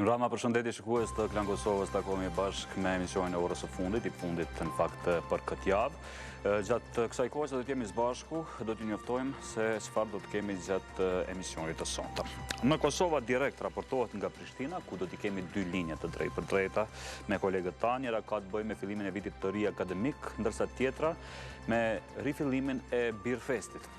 Në rama përshëndetje shikues të Klan Kosovës, takohemi bashkë me emisionin e orës së fundit, i fundit në fakt për këtë javë. Gjatë kësaj kohë që do të jemi së bashku, do t'ju njoftojmë se çfarë do të kemi gjatë emisionit të sonte. Në Kosova direkt raportohet nga Prishtina, ku do t'i kemi dy linje të drejtë për drejta me kolegët tanë. Njëra ka të bëjë me fillimin e vitit të ri akademik, ndërsa tjetra me rifillimin e Birfestit.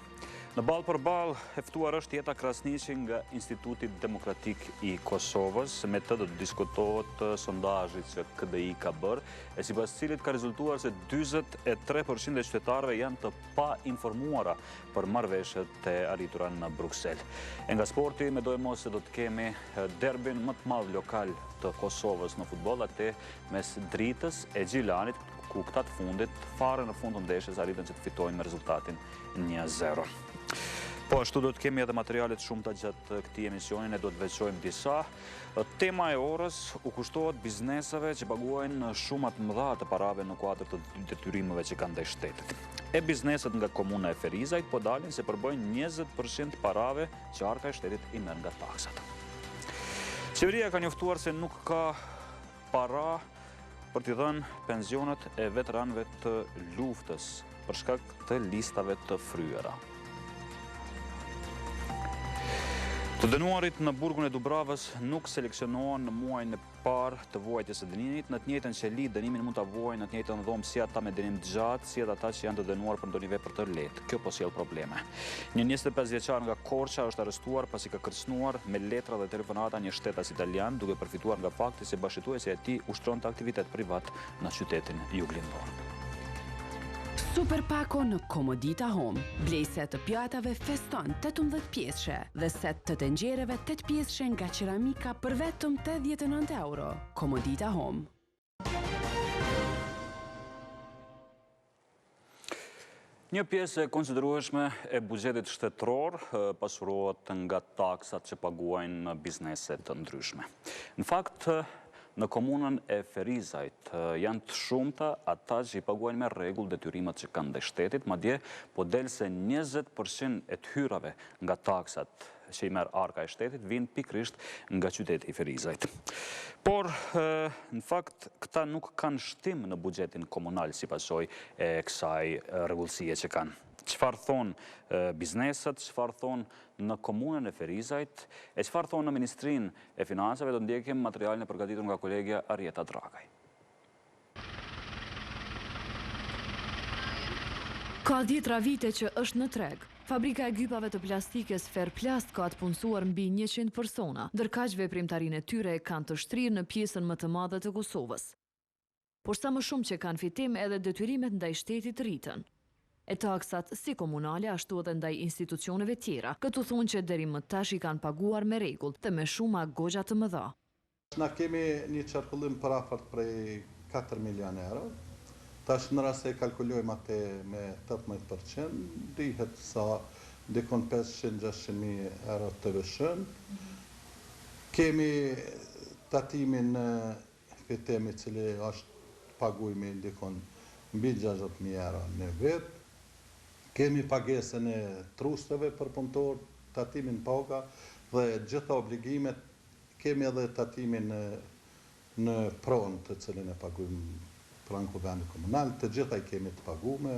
Në balë për balë, eftuar është Jeta Krasniqi nga Instituti Demokratik i Kosovës, me të do të diskutohet sondazhi që KDI ka bërë, e sipas cilit ka rezultuar se 43% e qytetarëve janë të pa informuara për marrëveshjet e arritura në Bruksel. E nga sporti, mendojmë se do të kemi derbin më të madh lokal të Kosovës në futboll, atë mes Dritës e Gjilanit, ku këta të fundit fare në fund të ndeshjes arritën që të fitojnë me rezultatin 1-0. Po, ashtu do të kemi edhe materialet shumëta gjatë këtij emisioni, ne do të veçojmë disa. Tema e orës u kushtohet bizneseve që paguajnë shumë të mëdha të parave në kuadër të detyrimeve që kanë ndaj shtetit. E bizneset nga komuna e Ferizajt po dalin se përbëjnë 20% parave që arka e shtetit i merr nga taksat. Qeveria ka njoftuar se nuk ka para për t'i dhënë pensionet e veteranëve të luftës për shkak të listave të fryera. Të dënuarit në burgun e Dubravës nuk seleksionohen në muajin e parë të vuajtjes së dënimit, në të njëjtën qeli dënimin mund ta vuajnë në të njëjtën dhomë si ata me dënim të gjatë, si edhe ata që janë të dënuar për ndonjë vepër të lehtë. Kjo po sjell probleme. Një 25 vjeçar nga Korça është arrestuar pasi ka kërcënuar me letra dhe telefonata një shtetas italian, duke përfituar nga fakti se bashkëtuesi i tij ushtronte aktivitet privat në qytetin juglindor. Super pako në Komodita Home. Blej set të pjatave Feston 18 pjesëshe dhe set të tenxhereve 8 pjesëshe nga qeramika për vetëm 89 euro. Komodita Home. Një pjesë e konsiderueshme e buxhetit shtetëror pasurohet nga taksat që paguajnë bizneset të ndryshme. Në fakt, në komunën e Ferizajt janë të shumta ata që i paguajnë me rregull detyrimet që kanë ndaj shtetit, madje po del se 20% e të hyrave nga taksat që i merr arka e shtetit vinë pikërisht nga qyteti i Ferizajt. Por, në fakt, këta nuk kanë shtim në buxhetin komunal si pasojë e kësaj rregullësie që kanë. Çfarë thonë bizneset, çfarë thonë në komunën e Ferizajt, e çfarë thonë në Ministrinë e Financave, do ndjekim materialin e përgatitur nga kolegja Arjeta Dragaj. Ka 10 vite që është në treg. Fabrika e gypave të plastikës Ferplast ka të punësuar mbi 100 persona, ndërkaq veprimtarinë e tyre kanë të shtrirë në pjesën më të madhe të Kosovës. Por sa më shumë që kanë fitim, edhe detyrimet ndaj shtetit rritën. E taksat si komunale ashtu edhe ndaj institucioneve tjera, këtu thonë që deri më tash i kanë paguar me rregull dhe me shuma goxha të mëdha. Na kemi një qarkullim për afert prej 4 milion euro. Tash në rast se kalkulojmë atë me 18%, dihet sa dikon 500-600.000 euro të vëshën. Kemi tatimin fitemi cili është pagujmi dikon mbi 60.000 euro në vit. Kemi pagesën e trusteve për punëtor, tatimin paga dhe gjitha obligimet. Kemi edhe tatimin në pronë të cilin e pagujmë pranë kuvendit komunal, të gjitha i kemi të pagume.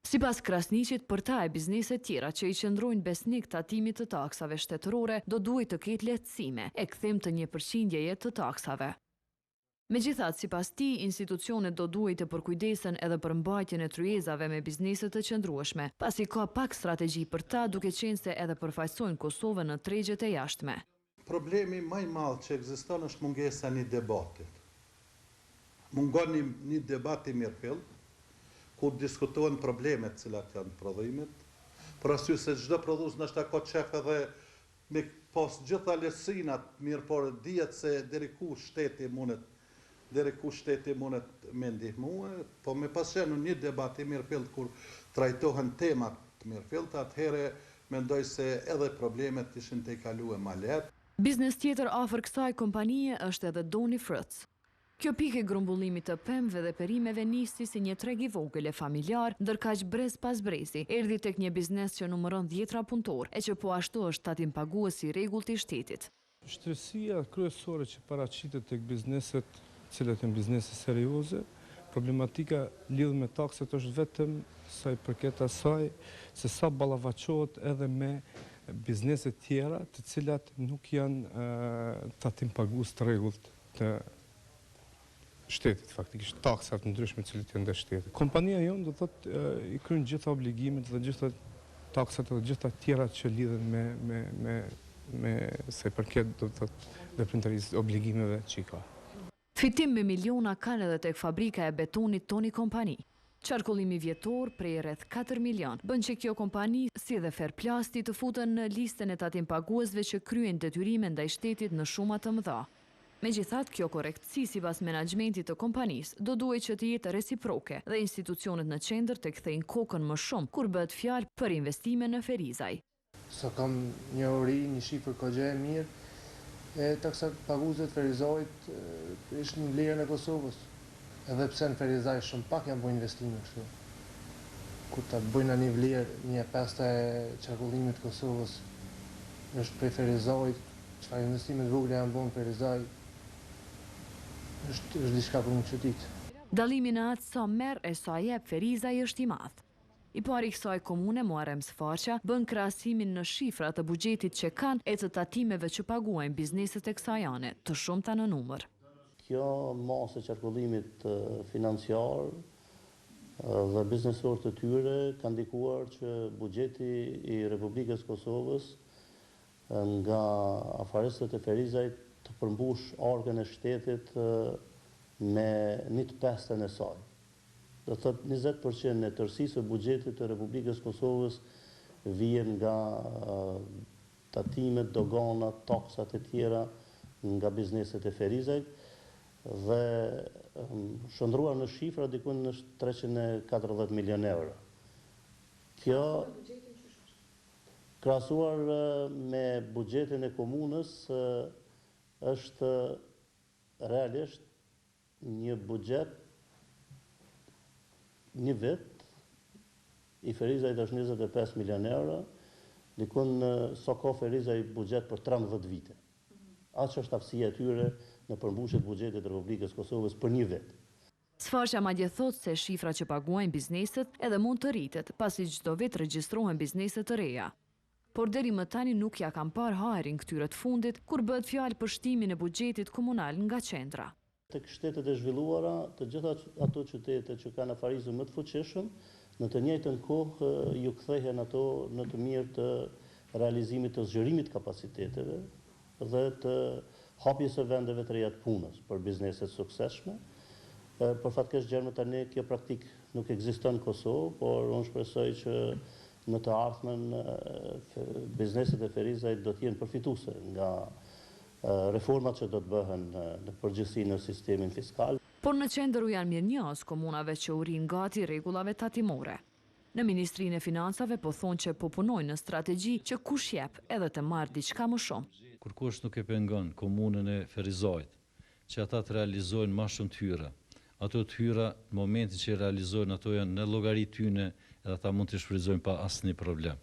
Sipas Krasniqit, për ta e bizneset tjera që i qëndrojnë besnik tatimit të taksave shtetërore, do duhet të ketë lehtësime e kthim të 1%-je të taksave. Megjithatë, sipas tij, institucionet do duhet të përkujdesen edhe për mbajtjen e tryezave me bizneset të qëndrueshme, pasi ka pak strategji për ta, duke qenë se edhe përfaqësojnë Kosovën në tregjet e jashtme. Problemi më i madh që ekziston është mungesa e një debati. Mungon një debat i mirëfill, ku diskutohen problemet cilat janë prodhimit, për arsye se çdo prodhues ndoshta ka çef edhe me pas gjitha lehtësinat, mirë por dihet se deri ku shteti mundet me ndihmue, po me pasqenë një debat i mirëfill kur trajtohen temat të mirëfillta, atëherë mendoj se edhe problemet ishin të i kaluar më lehtë. Biznes tjetër afër kësaj kompanie është edhe Doni Fryc. Kjo pikë e grumbullimit të pemëve dhe perimeve nisi si një treg i vogël e familjar, ndërkaq brez pas brezi erdhi tek një biznes që numëron 10 punëtor, e që po ashtu është tatim pagues i rregullt i shtetit. Vështirësia kryesore që paraqitet tek bizneset, cilat janë biznese serioze, problematika lidhur me takset është vetëm sa i përket asaj se sa ballafaqohet edhe me biznese tjera, të cilat nuk janë tatim pagues të rregullt të shtetit, faktikisht taksat të ndryshme të cilat janë ndaj shtetit. Kompania jonë do thotë i kryen gjitha obligimet dhe gjitha taksat dhe gjitha tjera që lidhen me sa i përket do thotë veprimtarisë, obligimeve që i ka. Fitim me miliona kanë edhe tek fabrika e betonit Toni Kompani. Qarkullimi vjetor prej rreth 4 milion bën që kjo kompani, si dhe Ferplasti, të futen në listën e tatim paguesve që kryen detyrime ndaj shtetit në shuma të mëdha. Megjithatë, kjo korrektësi sipas menaxhmentit të kompanisë do duhet që të jetë reciproke dhe institucionet në qendër të kthejnë kokën më shumë kur bëhet fjalë për investime në Ferizaj. Sa kam një ori, një shifër kogje e mirë, e taksa paguesit Ferizajt ishtë në vlerën e Kosovës. Edhe pse në Ferizaj shumë pak janë bëjnë investime kështu. Kur ta bëjnë një vlerë, një pesta e qarkullimit Kosovës është prej Ferizajt, çfarë investimet vogla janë bëjnë Ferizaj, është diçka për një çudit. Dallimi në atë sa merr e sa jep Ferizaj është i madh. I pari kësaj komune, Muharrem Sfaqa, bën krahasimin në shifra të buxhetit që kanë e të tatimeve që paguajnë bizneset e kësaj ane, të shumta në numër. Kjo masë e qarkullimit financiar dhe biznesor të tyre ka ndikuar që buxheti i Republikës Kosovës nga afarestet e Ferizajt të përmbush orgën e shtetit me 1/5 e saj. Do thotë 20% e tërësisë së buxhetit të Republikës Kosovës vjen nga tatimet, doganat, taksat e tjera nga bizneset e Ferizajt dhe shndruar në shifra diku në 340 milion euro. Kjo krahasuar me buxhetin e komunës është realisht një buxhet një vit i Ferizajt është 25 milion euro, dikun sa ka Ferizaj buxhet për 13 vite. Atë që është aftësia e tyre në përmbushjet buxhetit të Republikës Kosovës për një vit. Sfaqa madje thotë se shifra që paguajnë bizneset edhe mund të rritet, pasi çdo vit regjistrohen biznese të reja. Por deri më tani nuk ja kanë parë hajrin këtyre të fundit kur bëhet fjalë për shtimin e buxhetit komunal nga qendra. Tek shtetet e zhvilluara, të gjitha ato qytete që kanë afarizëm më të fuqishëm, në të njëjtën kohë ju kthehen ato në të mirë të realizimit të zgjerimit kapaciteteve dhe të hapjes së vendeve të reja të punës për bizneset suksesshme. Për fatkesh gjermë tani kjo praktik nuk ekziston në Kosovë, por unë shpresoj që në të ardhmen bizneset e Ferizajt do të jenë përfituese nga reformat që do të bëhen në përgjithësi në sistemin fiskal. Por në qendër u janë mirënjohës komunave që u rinë gati rregullave tatimore. Në Ministrinë e Financave po thonë që po punojnë në strategji që kush jep edhe të marrë diçka më shumë. Kur kush nuk e pengon komunën e Ferizajt, që ata të realizojnë më shumë të hyra. Ato të hyra në momentin që realizojnë ato janë në llogari tyne edhe ata mund të shfrytëzojnë pa asnjë problem.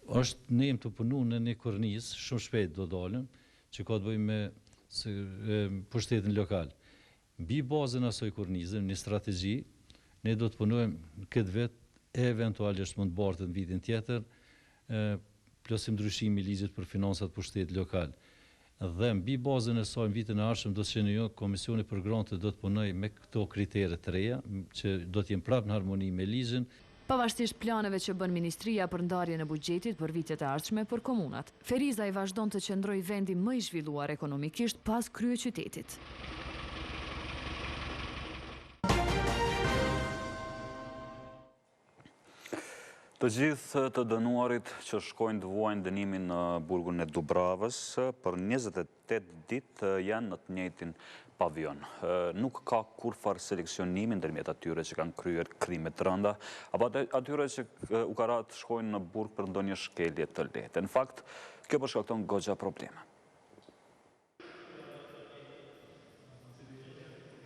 Është ne jemi të punu në një kornizë, shumë shpejt do dalim, që ka të bëjmë me pushtetin lokal. Mbi bazën asoj kornizën, një strategji, ne do të punojmë këtë vit, eventualisht mund të bartet në vitin tjetër, plosim ndryshimi i ligjit për financat pushtet lokal. Dhe mbi bazën e saj në vitin e ardhshëm do të shënojë Komisioni për Grante do të punojë me këto kritere të reja, që do të jenë prapë në harmoni me ligjin. Pavarësisht planeve që bën Ministria për ndarjen e buxhetit për vitet e ardhshme për komunat, Ferizaj vazhdon të qëndrojë vendi më i zhvilluar ekonomikisht pas kryeqytetit. Të gjithë të dënuarit që shkojnë të vuajnë dënimin në burgun e Dubravës për 28 ditë janë në të njëjtin pavion. Nuk ka kurfar seleksionimi ndërmjet atyre që kanë kryer krime të rënda, apo atyre që u karat shkojnë në burg për ndonjë shkelje të lehtë. Në fakt, kjo përshkakton goxha probleme.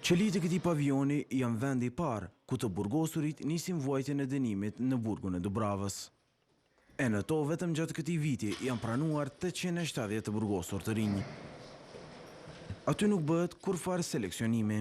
Qelit e këtij pavioni janë vendi i parë ku të burgosurit nisin vuajtjen e dënimit në burgun e Dubravës. E në to vetëm gjatë këtij viti janë pranuar 870 të burgosur të rinj. Aty nuk bëhet kurfar seleksionimi.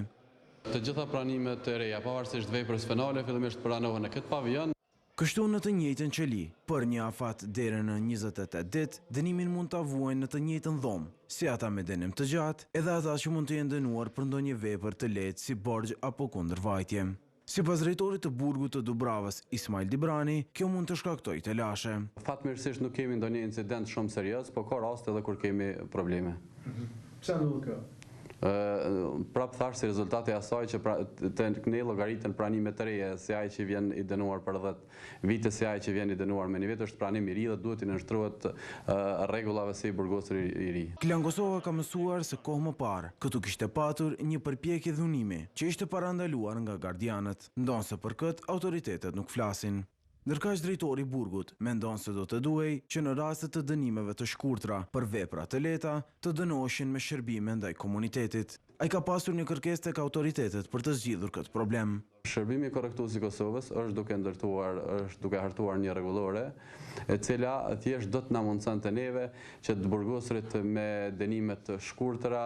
Të gjitha pranimet e reja, pavarësisht veprës penale, fillimisht pranohen në këtë pavion. Kështu në të njëjtën qeli, për një afat deri në 28 ditë, dënimin mund ta vuajnë në të njëjtën dhomë, si ata me dënim të gjatë, edhe ata që mund të jenë dënuar për ndonjë vepër të lehtë si borxh apo kundërvajtje. Sipas drejtorit të burgut të Dubravës, Ismail Dibrani, kjo mund të shkaktojë të lashe. Fatmirësisht nuk kemi ndonjë incident shumë serioz, por ka raste edhe kur kemi probleme. Pse ndodh kjo? Prap thash si rezultati asaj që të ne llogaritën pranimet të reja, si ai që vjen i dënuar për 10 vite, si ai që vjen i dënuar me një vit është pranim i ri dhe duhet i nënshtrohet rregullave si burgosur i ri. Klan Kosova ka mësuar se kohë më parë këtu kishte patur një përpjekje dhunimi që ishte parandaluar nga gardianët, ndonse për këtë autoritetet nuk flasin. Ndërkaq drejtori i burgut mendon se do të duhej që në raste të dënimeve të shkurtra për vepra të lehta të dënoheshin me shërbime ndaj komunitetit. Ai ka pasur një kërkesë tek autoritetet për të zgjidhur këtë problem. Shërbimi korrektues i Kosovës është duke hartuar një rregullore, e cila thjesht do të na mundsonte neve që të burgosurit me dënime të shkurtra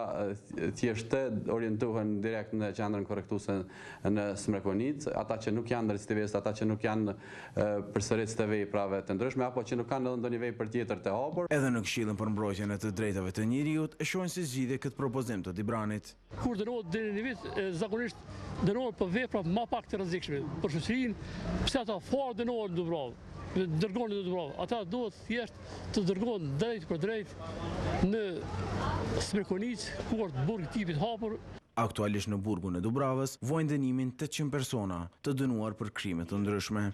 thjesht të orientohen direkt në qendrën korrektuese në Smrekonic, ata që nuk janë recidivistë, ata që nuk janë përsëritës të veprave të ndryshme apo që nuk kanë edhe ndonjë vepër tjetër të hapur. Edhe në Këshillin për mbrojtjen e të drejtave të njerëzit e shohin si zgjidhje këtë propozim të Dibranit. Kur dënohet deri në vit, zakonisht dënohet për vepra më pak të rrezikshme. Për shoqërinë, pse ata fort dënohen në Dubrovë, dërgohen në Dubrovë. Ata duhet thjesht të dërgohen drejt për drejt në Smrekonic, ku është burg tipit hapur. Aktualisht në burgun e Dubravës vojnë dënimin 800 persona të dënuar për krime të ndryshme.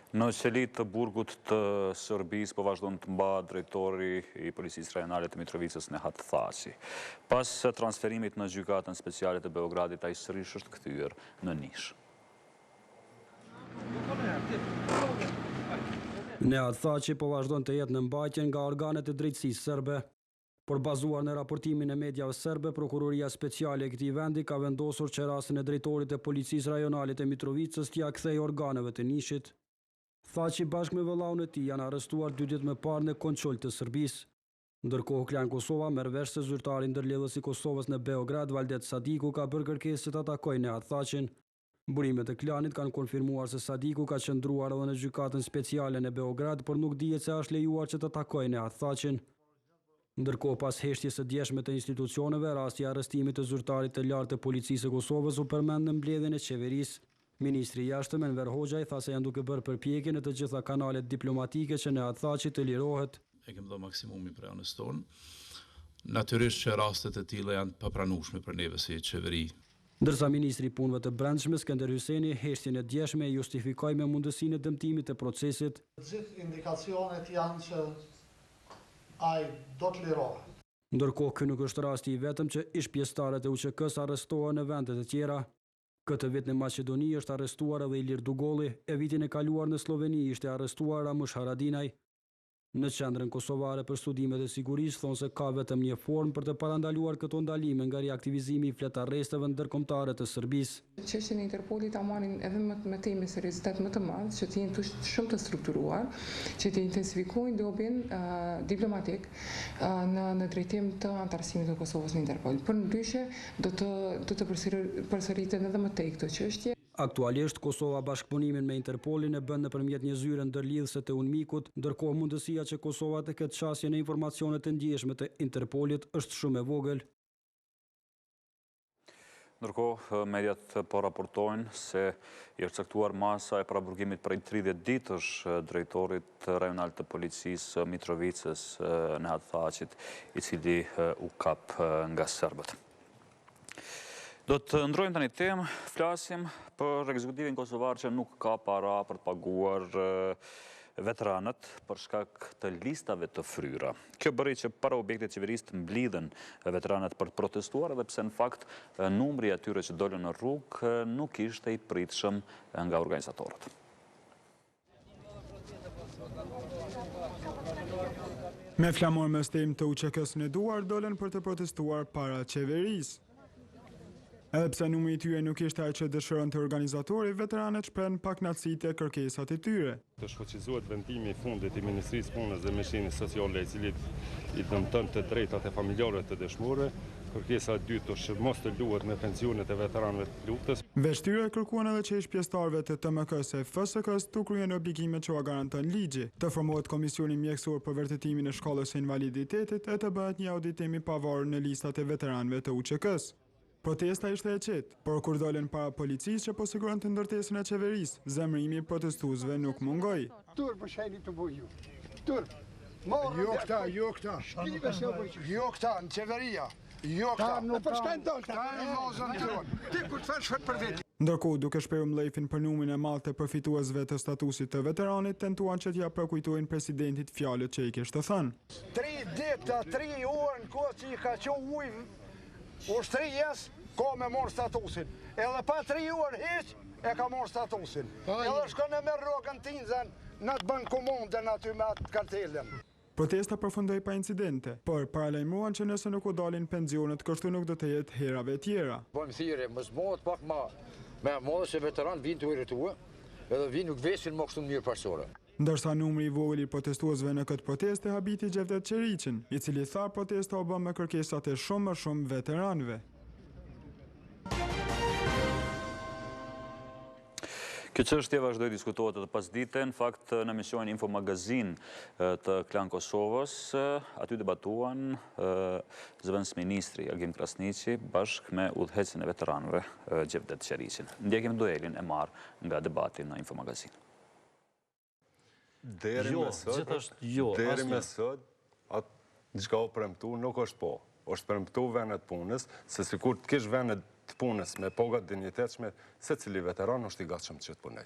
Në qeli të burgut të Serbisë po vazhdon të mba drejtori i policisë rajonale të Mitrovicës Nehat Thaçi. Pas transferimit në gjykatën speciale të Beogradit, ai sërish është kthyer në Nish. Nehat Thaçi po vazhdon të jetë në mbajtje nga organet e drejtësisë serbe. Por bazuar në raportimin e mediave serbe, prokuroria speciale e këtij vendi ka vendosur që rastin e drejtorit e policisë rajonale të Mitrovicës t'ia kthejë organeve të Nishit. Thaçi bashkë me vëllaun e tij janë arrestuar 2 ditë më parë në kontroll të Serbisë. Ndërkohë Klan Kosova merr vesh se zyrtari ndërlidhës i Kosovës në Beograd, Valdet Sadiku, ka bërë kërkesë që të atakojë Nehat Thaçin. Burimet e klanit kanë konfirmuar se Sadiku ka qëndruar edhe në gjykatën speciale në Beograd, por nuk dihet se është lejuar që të atakojë Nehat Thaçin. Ndërkohë pas heshtjes së djeshme të institucioneve, rasti i arrestimit të zyrtarit të lartë të policisë së Kosovës u përmend në mbledhjen e qeverisë. Ministri i Jashtëm Enver Hoxha tha se janë duke bërë përpjekje në të gjitha kanalet diplomatike që Nehat Thaçi të lirohet. E kemi dhënë maksimumin për anës tonë. Natyrisht që rastet e tilla janë të papranueshme për neve si qeveri. Ndërsa ministri i punëve të brendshme Skënder Hyseni heshtjen e djeshme e justifikoi me mundësinë e dëmtimit të procesit. Të gjithë indikacionet janë që ai do të lirohet. Ndërkohë ky nuk është rasti i vetëm që ish pjesëtarët e UÇK-s arrestohen në vende të tjera. Këtë vit në Maqedoni është arrestuar edhe Ilir Dugolli, e vitin e kaluar në Sloveni ishte arrestuar Ramush Haradinaj. Në qendrën kosovare për studimet e sigurisë thonë se ka vetëm një formë për të parandaluar këto ndalime nga riaktivizimi i flet arresteve ndërkombëtare të Serbisë. Çështjen e Interpolit ta marrin edhe me temë seriozitet më të madh, që të jenë shumë të strukturuar, që të intensifikojnë lobin diplomatik në drejtim të antarësimit të Kosovës në Interpol. Përndryshe do të përsëriten edhe më tej këtë çështje. Aktualisht, Kosova bashkëpunimin me Interpolin e bën nëpërmjet një zyre ndërlidhëse të UNMIK-ut, ndërkohë mundësia që Kosova të ketë qasje në informacione të ndjeshme të Interpolit është shumë e vogël. Ndërkohë, mediat po raportojnë se i është caktuar masa e paraburgimit prej 30 ditësh drejtorit rajonal të policisë Mitrovicës Nehat Thaçit, i cili u kap nga serbët. Do të ndrojmë tani temë, flasim për ekzekutivin kosovar që nuk ka para për të paguar veteranët për shkak të listave të fryra. Kjo bëri që para objektet qeverisë të mblidhen veteranët për të protestuar, edhe pse në fakt numri i atyre që dolën në rrugë nuk ishte i pritshëm nga organizatorët. Me flamur me stem të UÇK-s në duar dolën për të protestuar para qeverisë. Edhe pse numri i tyre nuk ishte ai që dëshiron të organizatori, veteranët shprehen pakënaqësitë e kërkesat e tyre. Të shfuqizohet vendimi i fundit i Ministrisë Punës dhe Mëshirës Sociale, i cili i dëmton të drejtat e familjarëve të dëshmorë. Kërkesa e dytë është që mos të luhet me pensionet e veteranëve të luftës. Veshtyre kërkuan edhe që ish pjesëtarëve të TMK-s e FSK-s të kryen obligimet që u garanton ligji, të formohet komisioni mjekësor për vërtetimin e shkallës së invaliditetit e të bëhet një auditim i pavarur në listat e veteranëve të UÇK-s. Protesta ishte e qetë, por kur dolën para policisë që po siguronte ndërtesën e qeverisë, zemrimi i protestuesve nuk mungoi. Turp më shajni të buju. Turp. Jo këta, në qeveria. Jo këta, në përshkajnë do të ti kur të fash fëtë për vetë. Ndërkohë, duke shprehur mllëfin për numrin e madh të përfituesve të statusit të veteranit, tentuan që t'ia përkujtojnë presidentit fjalët që i kishte thënë. 3 ditë, 3 orë në kohë që i ka qenë ujë ushtrijës, ka me morë statusin. Edhe pa 3 orë hiç e ka morë statusin. Edhe shkon e merr rrogën tinzën në të bën komandën aty me atë kartelin. Protesta përfundoi pa incidente, por paralajmëruan që nëse nuk u dalin pensionet, kështu nuk do të jetë herave tjera. Po më thirrje, mos bëhet pak më madhe se veteran vinë të urrëtuar, edhe vinë nuk vesin më kështu mirë persore. Ndërsa numri i vogël i protestuesve në këtë protestë habiti Gjevdet Qeriqin, i cili tha protesta u bë me kërkesat e shumë veteranëve. Kjo çështje vazhdoi diskutohet edhe pasdite. Në fakt, në emisionin Info Magazin të Klan Kosovës, aty debatuan zëvendësministri Agim Krasniqi bashkë me udhëheqësin e veteranëve Gjevdet Qeriqin. Ndjekim duelin e marrë nga debati në Info Magazin. Deri me sot, atë diçka u premtu nuk është po. Është premtu vendet punës, se sikur të kish vendet të punës me paga dinjitetshme, secili veteran është i gatshëm që të punoj.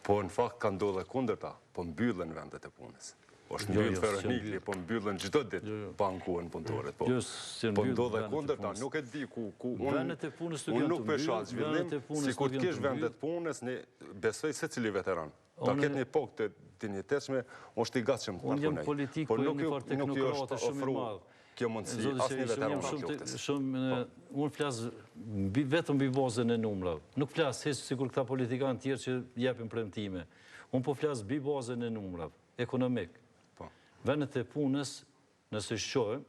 Po në fakt ka ndodhur kundërta, po mbyllen vendet e punës. Është mbyll Feronikli, po mbyllen çdo ditë bankuën punëtorët. Po ndodhe kundërta, nuk e di ku unë nuk pesha zhvillim, sikur të kish vendet punës, ne besoj secili veteran. Ta ketë një pogë të dinjitetshme, është i gatshëm të punoj. Unë jam politik, po jam një farë teknokrate shumë i madhë. Kjo mundësi, asë një veteran në luftës. Unë flasë vetëm mbi bazën e numrave. Nuk flasë heqë sikur këta politikanë tjerë që jepin premtime. Unë po flasë mbi bazën e numrave, ekonomik. Vendet e punës, nëse shohim,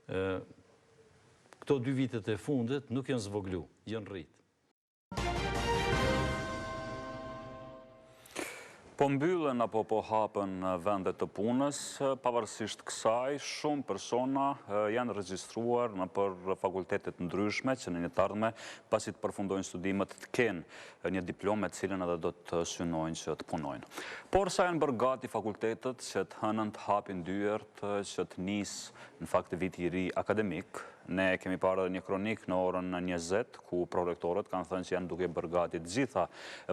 këto 2 vitet e fundit nuk janë zvoglu, janë rritë. Po mbyllen apo po hapen vendet të punës, pavarësisht kësaj, shumë persona janë regjistruar në për fakultetet ndryshme që në një të ardhme, pasi të përfundojnë studimet, të kenë një diplomë e cilën edhe do të synojnë që të punojnë. Por sa janë bërë gati fakultetet që të hënën të hapin dyert, që të nisë në fakt viti i ri akademik. Ne kemi parë edhe një kronik në orën 20, ku prorektorët kanë thënë që janë duke bërë gati të gjitha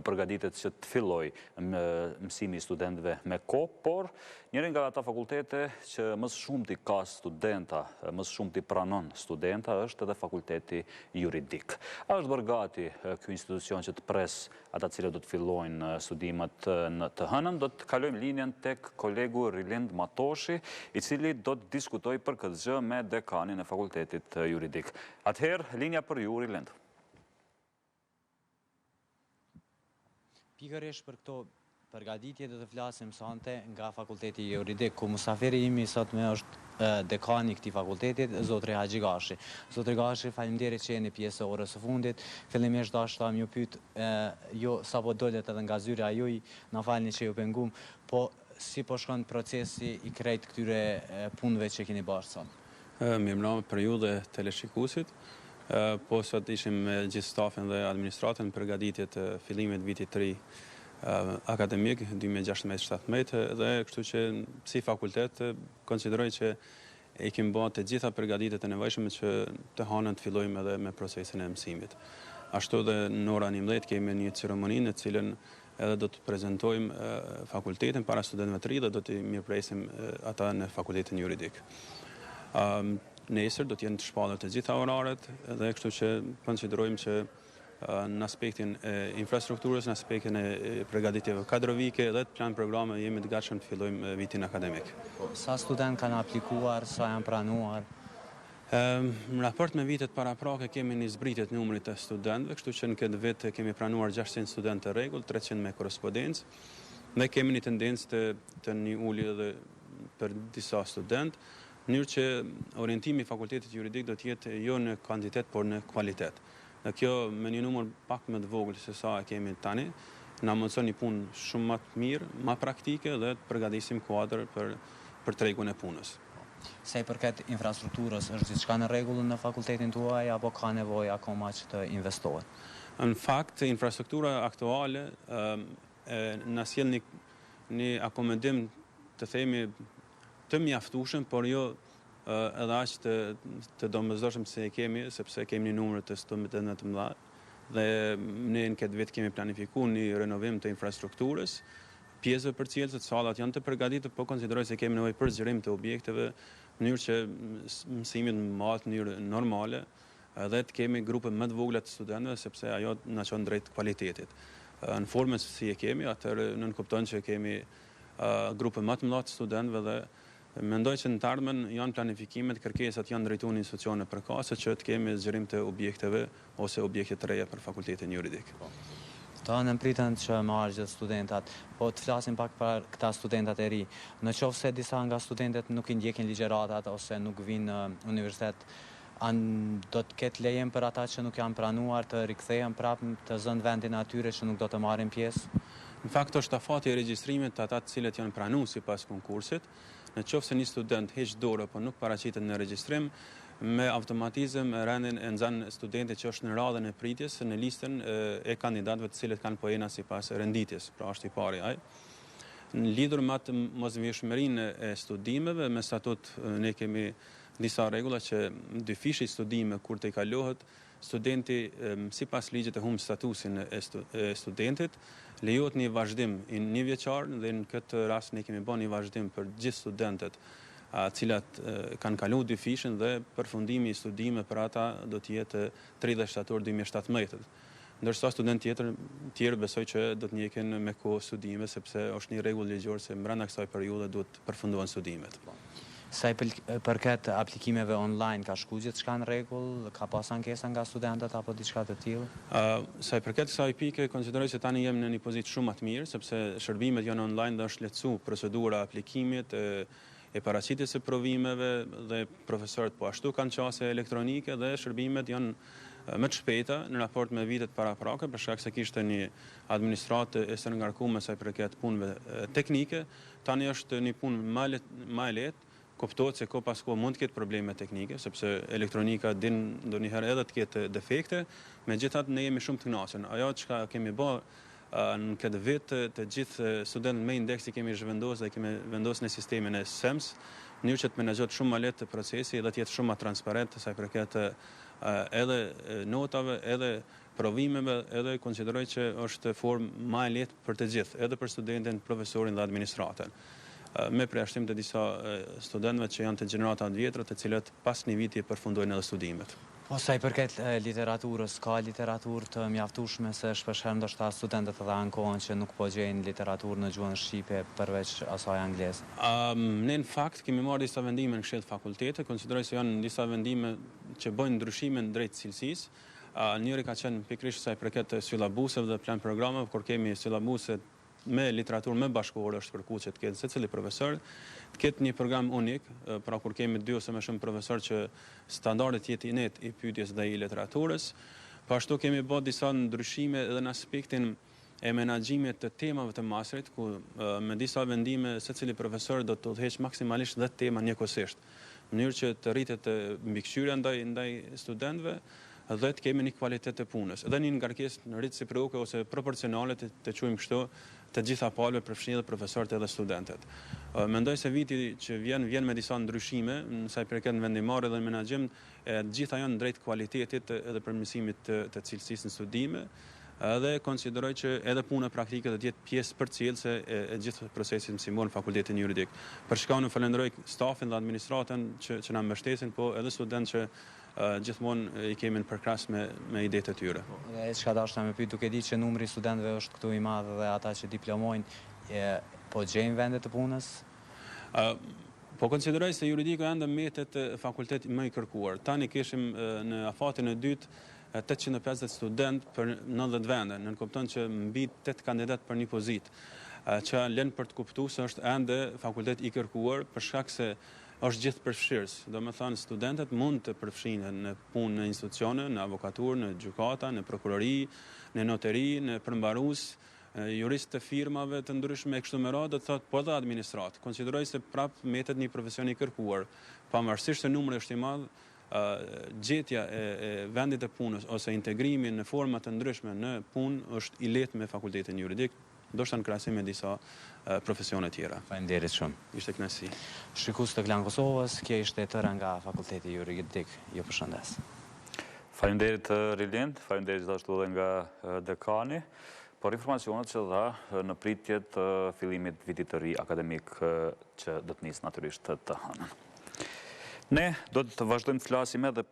përgatitet që të filloj mësimi i studentëve me kohë, por njërin nga ata fakultete që më së shumti ka studenta, më së shumti pranon studenta, është edhe fakulteti juridik. A është bërë gati ky institucion që të pres ata cilët do të fillojnë studimet në të hënën? Do të kalojmë linjen tek kolegu Rilind Matoshi, i cili do të diskutoj për këtë gjë me dekanin e fakultetit juridik. Atëherë, linja për ju, Rilind. Pikërisht për këto përgatitje do të flasim sonte nga fakulteti juridik, ku musafiri imi sot me është dekani këtij fakultetit, zotri Haxhi Gashi. Zotri Gashi, faleminderit që jeni pjesë e orës së fundit. Fillimisht dashta m'ju pyet, jo sapo dolet edhe nga zyra juaj, na falni që ju pengum, po si po shkon procesi i krejt këtyre punëve që keni bërë sot? Mirëmbrëma për ju dhe teleshikuesit. Po sot ishim me gjithë stafin dhe administratën për përgatitje të fillimit vitit të ri akademik 2016-17 dhe kështu që si fakultet konsideroj që e kemi bërë të gjitha përgatitjet e nevojshme që të hënën të fillojmë edhe me procesin e mësimit. Ashtu dhe në orën 11 kemi një ceremoni në cilën edhe do të prezantojmë fakultetin para studentëve të ri dhe do të mirëpresim ata në fakultetin juridik. Nesër do të jenë të shpallur të gjitha oraret dhe kështu që konsiderojmë që në aspektin e infrastrukturës, në aspektin e përgatitjeve kadrovike dhe të plan programe jemi të gatshëm të fillojmë vitin akademik. Sa student kanë aplikuar, sa janë pranuar? Në raport me vitet paraprake kemi një zbritje të numrit të studentëve, kështu që në këtë vit kemi pranuar 600 studentë të rregull, 300 me korrespondencë. Ne kemi një tendencë të një ulje edhe për disa studentë, në mënyrë që orientimi i fakultetit juridik do të jetë jo në kvantitet, por në kvalitet. Dhe kjo me një numër pak më të vogël se sa e kemi tani, na mundson një punë shumë më të mirë, më praktike dhe të përgatisim kuadër për tregun e punës. Sa i përket infrastrukturës, është diçka në rregull në fakultetin tuaj apo ka nevojë akoma që të investohet? Në fakt, infrastruktura aktuale na sjell një akomodim të themi të mjaftueshëm, por jo edhe aq të domosdoshëm se e kemi, sepse kemi një numër të studentëve të mëdha dhe ne në këtë vit kemi planifikuar një renovim të infrastrukturës, pjesëve përcjellëse të sallat janë të përgatitur, po konsideroj se kemi nevojë për zgjerim të objekteve në mënyrë që mësimit në mënyrë normale dhe të kemi grupe më të vogla të studentëve, sepse ajo na çon drejt kualitetit. Në formën si e kemi, atëherë nën kupton që kemi grupe më të mëdha të studentëve dhe mendoj që në të ardhmen janë planifikimet, kërkesat janë drejtuar në institucione përkatëse që të kemi zgjerim të objekteve ose objekte të reja për fakultetin juridik. Ta në pritën që marrë gjithë studentat, po të flasim pak për këta studentat e ri. Në qoftë se disa nga studentet nuk i ndjekin ligjëratat ose nuk vinë në universitet, do të ketë lejem për ata që nuk janë pranuar të rikthehen prapë të zënë vendin atyre që nuk do të marrin pjesë? Në fakt është afati i regjistrimit të ata të cilët janë pranuar sipas konkursit. Në qoftë se një student heq dorë apo nuk paraqitet në regjistrim, me automatizëm rendin e nxan studentit që është në radhën e pritjes në listën e kandidatëve të cilët kanë poena sipas renditjes, pra është i pari ai. Në lidhur me atë mosveshmërinë e studimeve, me statut ne kemi disa rregulla që dy fishi studime kur të i kalohet, studenti sipas ligjit e humb statusin e studentit, lejohet një vazhdim i një vjeçar dhe në këtë rast ne kemi bën një vazhdim për gjithë studentët cilat kanë kaluar dy fishin dhe përfundimi i studimeve për ata do të jetë 30 shtator 2017. Ndërsa studentë tjerë besoj që do të njekin me kohë studime sepse është një rregull ligjor se brenda kësaj periudhe duhet të përfundohen studimet. Sa i përket aplikimeve online, ka shku gjithçka në rregull, ka pas ankesa nga studentët apo diçka të tillë? Sa i përket kësaj pike, konsideroj se tani jemi në një pozitë shumë më të mirë sepse shërbimet janë online dhe është lehtësuar procedura aplikimit e paraqitjes së provimeve dhe profesorët po ashtu kanë qase elektronike dhe shërbimet janë më të shpejta në raport me vitet paraprake për shkak se kishte një administratë e sërngarkuar sa i përket punëve teknike, tani është një punë më e lehtë. Kuptohet se pas kohë mund të ketë probleme teknike, sepse elektronika din ndonjëherë edhe të ketë defekte, megjithatë ne jemi shumë të kënaqur. Ajo çka kemi bërë në këtë vit të gjithë studentët me indeksi kemi zhvendosur dhe kemi vendosur në sistemin e SEMS, në mënyrë që të menaxhohet shumë më lehtë procesi dhe të jetë shumë më transparent sa i përket edhe notave, edhe provimeve, edhe konsideroj që është formë më e lehtë për të gjithë, edhe për studentin, profesorin dhe administratën. Me përjashtim të disa studentëve që janë të gjenerata të vjetra, të cilët pas një viti përfundojnë edhe studimet. Po sa i përket literaturës, ka literaturë të mjaftueshme se shpeshherë ndoshta studentët edhe ankohen që nuk po gjejnë literaturë në gjuhën shqipe përveç asaj angleze? Ne në fakt kemi marrë disa vendime në këshillë fakultete, konsideroj se janë disa vendime që bëjnë ndryshime në drejt cilësisë. Njëri ka qenë pikërisht sa i përket syllabuseve dhe plan programeve, kur kemi syllabuset me literaturë me bashkëkohore është kërkuar që të ketë secili profesor, të ketë një program unik, pra kur kemi 2 ose më shumë profesor që standardet jetë i pyetjes dhe i literaturës. Po ashtu kemi bërë disa ndryshime edhe në aspektin e menaxhimit të temave të mastrit, ku me disa vendime secili profesor do të udhëheq maksimalisht 10 tema njëkohësisht, në mënyrë që të rritet mbikëqyrja ndaj studentëve dhe të kemi një kvalitet të punës. Edhe një ngarkesë në reciproke ose proporcionale të quajmë kështu të gjitha palëve përfshin edhe profesorët edhe studentët. Mendoj se viti që vjen me disa ndryshime, sa i përket vendimarrje dhe menaxhim, të gjitha janë drejt kualitetit edhe përmirësimit të cilësisë në studime, edhe konsideroj që edhe puna praktike do të jetë pjesë përcjellëse e gjithë procesit mësimor në fakultetin juridik. Për shkak unë falenderoj stafin dhe administratën që na mbështesin, po edhe studentë që gjithmonë i kemi në përkras me idetë e tyre. Dhe çka dashna me pyet, duke ditë që numri i studentëve është këtu i madh dhe ata që diplomojnë, po gjejnë vende të punës? Po Po konsideroj se juridiko ende mbetet fakulteti më i kërkuar. Tani kishim në afatin e dytë 850 student për 90 vende, në kupton që mbi 8 kandidat për një pozitë, që lën për të kuptuar se është ende fakultet i kërkuar për shkak se është gjithë përfshirës. Do me thënë, studentët mund të përfshihen në punë në institucione, në avokaturë, në gjykata, në prokurori, në noteri, në përmbarues, juristë të firmave të ndryshme e kështu me radhë, do të thotë po dhe administratë. Konsideroj se prapë mbetet një profesion i kërkuar, pavarësisht se numri është i madh, gjetja e vendit të punës ose integrimi në forma të ndryshme në punë është i lehtë me fakultetin juridik, ndoshta në krahasim me disa profesione tjera. Faleminderit shumë. Ishte kënaqësi. Shikues të Klan Kosovës, kjo ishte tëra nga fakulteti juridik. Ju përshëndes. Faleminderit Rilend, faleminderit gjithashtu edhe nga dekani. Por informacionet që dha në pritje të fillimit vitit të ri akademik që do të nisë natyrisht të hënën. Ne do të vazhdojmë të flasim edhe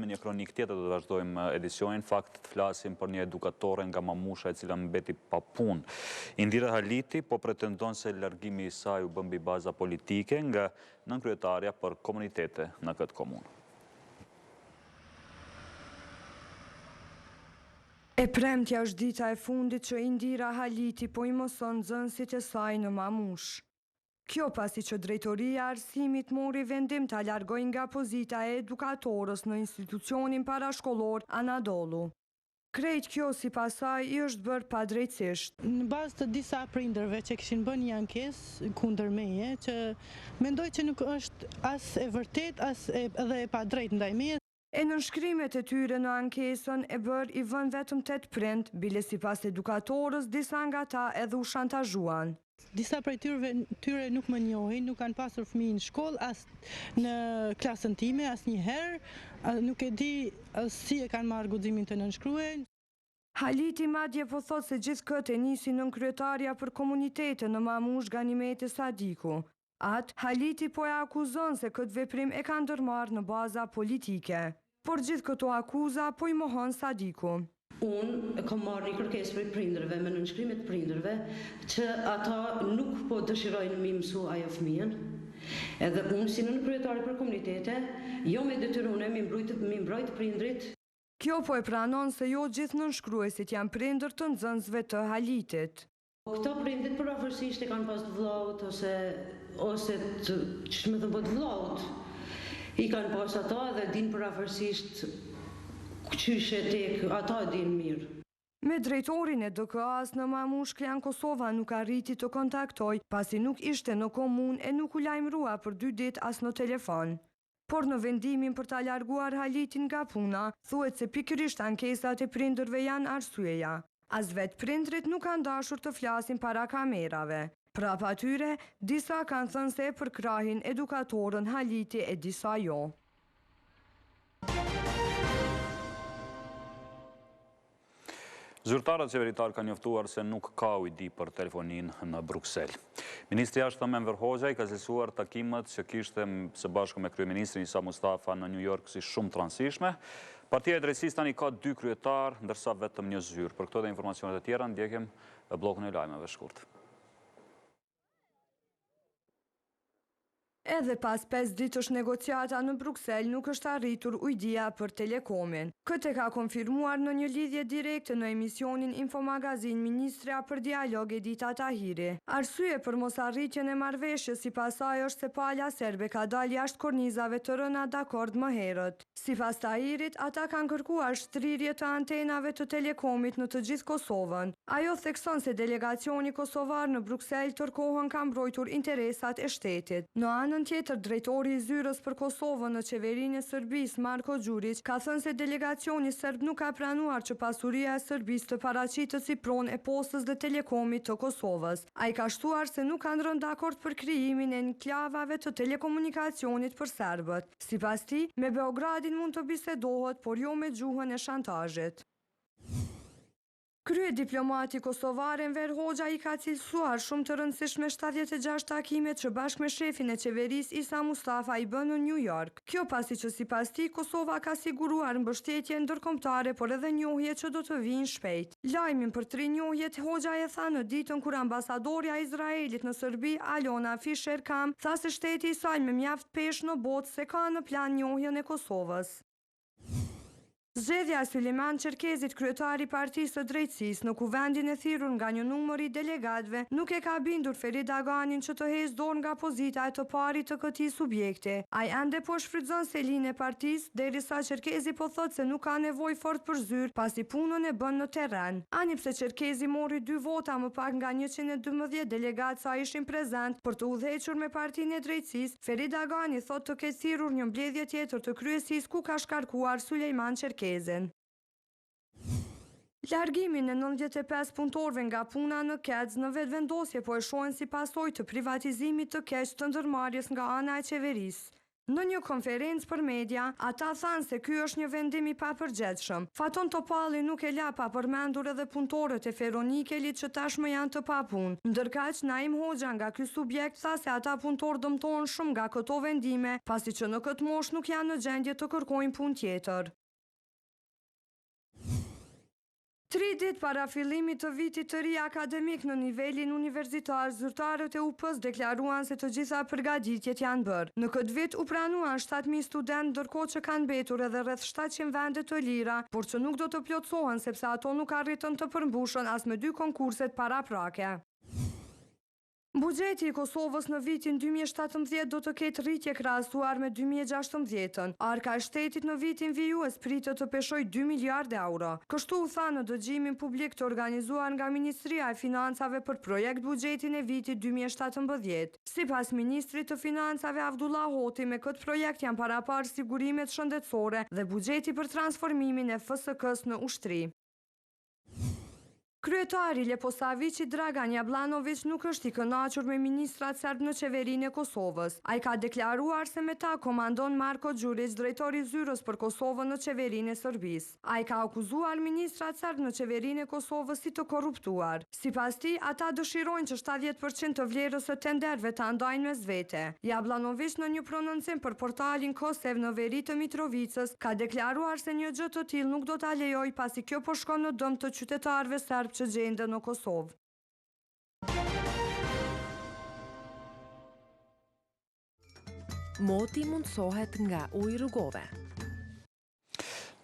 me një kronik tjetër, do të vazhdojmë edicionin, fakt të flasim për një edukatore nga Mamusha e cila mbeti pa punë. Indira Haliti po pretendon se largimi i saj u bë mbi baza politike nga nënkryetaria për komunitete në këtë komunë. E premtja është dita e fundit që Indira Haliti po i mëson nxënësit e saj në Mamush. Kjo pasi që drejtoria e arsimit mori vendim ta largojë nga pozita e edukatorës në institucionin parashkollor Anadolu. Krejt kjo sipas saj i është bërë padrejtësisht. Në bazë të disa prindërve që kishin bërë një ankesë kundër meje, që mendoj që nuk është as e vërtet, as edhe e padrejtë ndaj meje. E në nënshkrimet e tyre në ankesën e bërë i vën vetëm 8 prind, bile sipas edukatorës disa nga ta edhe u shantazhuan. Disa prej tyre nuk më njohin, nuk kanë pasur fëmijë në shkollë, as në klasën time, as një herë, nuk e di si e kanë marrë guximin të nënshkruajnë. Haliti madje po thot se gjithë këtë e nisi nënkryetaria për komunitete në Mamush Ganimeti Sadiku. Atë, Haliti po e akuzon se këtë veprim e ka ndërmarrë në baza politike. Por gjithë këto akuza po i mohon Sadiku. Unë kam marrë një kërkesë prej prindërve me nënshkrimet prindërve që ata nuk po dëshirojnë mi mësu ajo fëmijën. Edhe unë si nënkryetare për komunitete, jo me detyrune mi mbrojt prindrit. Kjo po e pranon se jo gjithë nënshkruesit janë prindër të nxënësve të Halitit. Këto prindit përafërsisht e kanë pas të vllaut ose që me thëmë të vllaut. I kanë pas ata dhe din përafërsisht qyshe tek, ata din mirë. Me drejtorin e DKA-s në Mamush, Klan Kosova nuk arriti të kontaktoj, pasi nuk ishte në komunë e nuk u lajmërua për 2 ditë as në telefon. Por në vendimin për ta larguar Halitin nga puna, thuhet se pikërisht ankesat e prindërve janë arsyeja. As vetë prindrit nuk kanë dashur të flasin para kamerave. Prapa atyre, disa kanë thënë se e përkrahin edukatorën Haliti e disa jo. Zyrtarët qeveritar kanë njoftuar se nuk ka ujdi për telefonin në Bruksel. Ministri jashtëm Enver Hoxha i ka cilësuar takimet që kishte së bashku me kryeministrin Isa Mustafa në New York si shumë transishme. Partia e Drejtësisë tani ka 2 kryetar, ndërsa vetëm një zyrë. Për këto dhe informacionet e tjera, ndjekim blokun e lajmeve shkurt. Edhe pas 5 ditësh negociata në Bruksel nuk është arritur ujdia për telekomin. Këtë ka konfirmuar në një lidhje direkte në emisionin Infomagazin Ministrja për Dialog Edita Tahiri. Arsye për mos arritjen e marrëveshjes sipas saj është se pala serbe ka dalë jashtë kornizave të rëna dakord më herët. Sipas Tahirit, ata kanë kërkuar shtrirje të antenave të telekomit në të gjithë Kosovën. Ajo thekson se delegacioni kosovar në Bruksel tërkohën ka mbrojtur interesat e shtetit. Në anën tjetër, drejtori i zyrës për Kosovën në qeverinë e Serbisë, Marko Đurić, ka thënë se delegacioni serb nuk ka pranuar që pasuria e Serbisë të paraqitet si pronë e postës dhe telekomit të Kosovës. Ai ka shtuar se nuk kanë rënë dakord për krijimin e enklavave të telekomunikacionit për serbët. Sipas tij, me Beogradin mund të bisedohet, por jo me gjuhën e shantazhit. Krye diplomati kosovar Enver Hoxha i ka cilësuar shumë të rëndësishme 76 takimet që bashkë me shefin e qeverisë Isa Mustafa i bën në New York. Kjo pasi që sipas tij Kosova ka siguruar mbështetje ndërkombëtare, por edhe njohje që do të vinë shpejt. Lajmin për 3 njohjet Hoxha e tha në ditën kur ambasadorja e Izraelit në Serbi Alona Fisher Kam tha se shteti i saj me mjaft peshë në botë se ka në plan njohjen e Kosovës. Zgjedhja e Sulejman Çerkezit, kryetari i Partisë së Drejtësisë në kuvendin e thirrur nga një numër i delegatëve, nuk e ka bindur Ferit Aganin që të heqë dorë nga pozita e të parit të këtij subjekti. Ai ende po shfrytëzon selinë e partisë, derisa Çerkezi po thotë se nuk ka nevojë fort për zyrë, pasi punën e bën në terren. Ani pse Çerkezi mori 2 vota më pak nga 112 delegatë sa ishin prezent për të udhëhequr me Partinë e Drejtësisë, Ferit Agani thotë të ketë thirrur një mbledhje tjetër të kryesisë ku ka shkarkuar Sulejman Çerkezin. Largimin e 95 punëtorëve nga puna në Kec në vetëvendosje po e shohin si pasojë të privatizimit të keq të ndërmarrjes nga ana e qeverisë. Në një konferencë për media, ata thanë se ky është një vendim i papërgjegjshëm. Faton Topalli nuk e la pa përmendur edhe punëtorët e Feronikelit që tashmë janë të papunë. Ndërkaq Naim Hoxha nga ky subjekt tha se ata punëtorë dëmtohen shumë nga këto vendime, pasi që në këtë moshë nuk janë në gjendje të kërkojnë punë tjetër. 3 ditë para fillimit të vitit të ri akademik në nivelin universitar, zyrtarët e UP-s deklaruan se të gjitha përgatitjet janë bërë. Në këtë vit u pranuan 7.000 studentë, ndërkohë që kanë mbetur edhe rreth 700 vende të lira, por që nuk do të plotësohen sepse ato nuk arritën të përmbushën as me 2 konkurset paraprake. Buxheti i Kosovës në vitin 2017 do të ketë rritje krahasuar me 2016-ën. Arka e shtetit në vitin vijues pritet të peshojë 2 miliardë euro. Kështu u tha në dëgjimin publik të organizuar nga Ministria e Financave për projekt buxhetin e vitit 2017. Sipas ministrit të Financave Avdullah Hoti, me këtë projekt janë paraparë sigurimet shëndetësore dhe buxheti për transformimin e FSK-s në ushtri. Kryetari Leposaviqi Dragan Jablanović nuk është i kënaqur me ministrat serb në qeverinë e Kosovës. Ai ka deklaruar se me ta komandon Marko Đurić, drejtori i zyrës për Kosovën në qeverinë e Serbisë. Ai ka akuzuar ministrat serb në qeverinë e Kosovës si të korruptuar. Sipas tij, ata dëshirojnë që 70% të vlerës së tenderëve ta ndajnë mes vete. Jablanović në një prononcim për portalin Kosev në veri të Mitrovicës ka deklaruar se një gjë të tillë nuk do ta lejojë pasi kjo po shkon në dëm të qytetarëve serb që gjenden në Kosovë. Moti mundsohet nga ujë rrugove.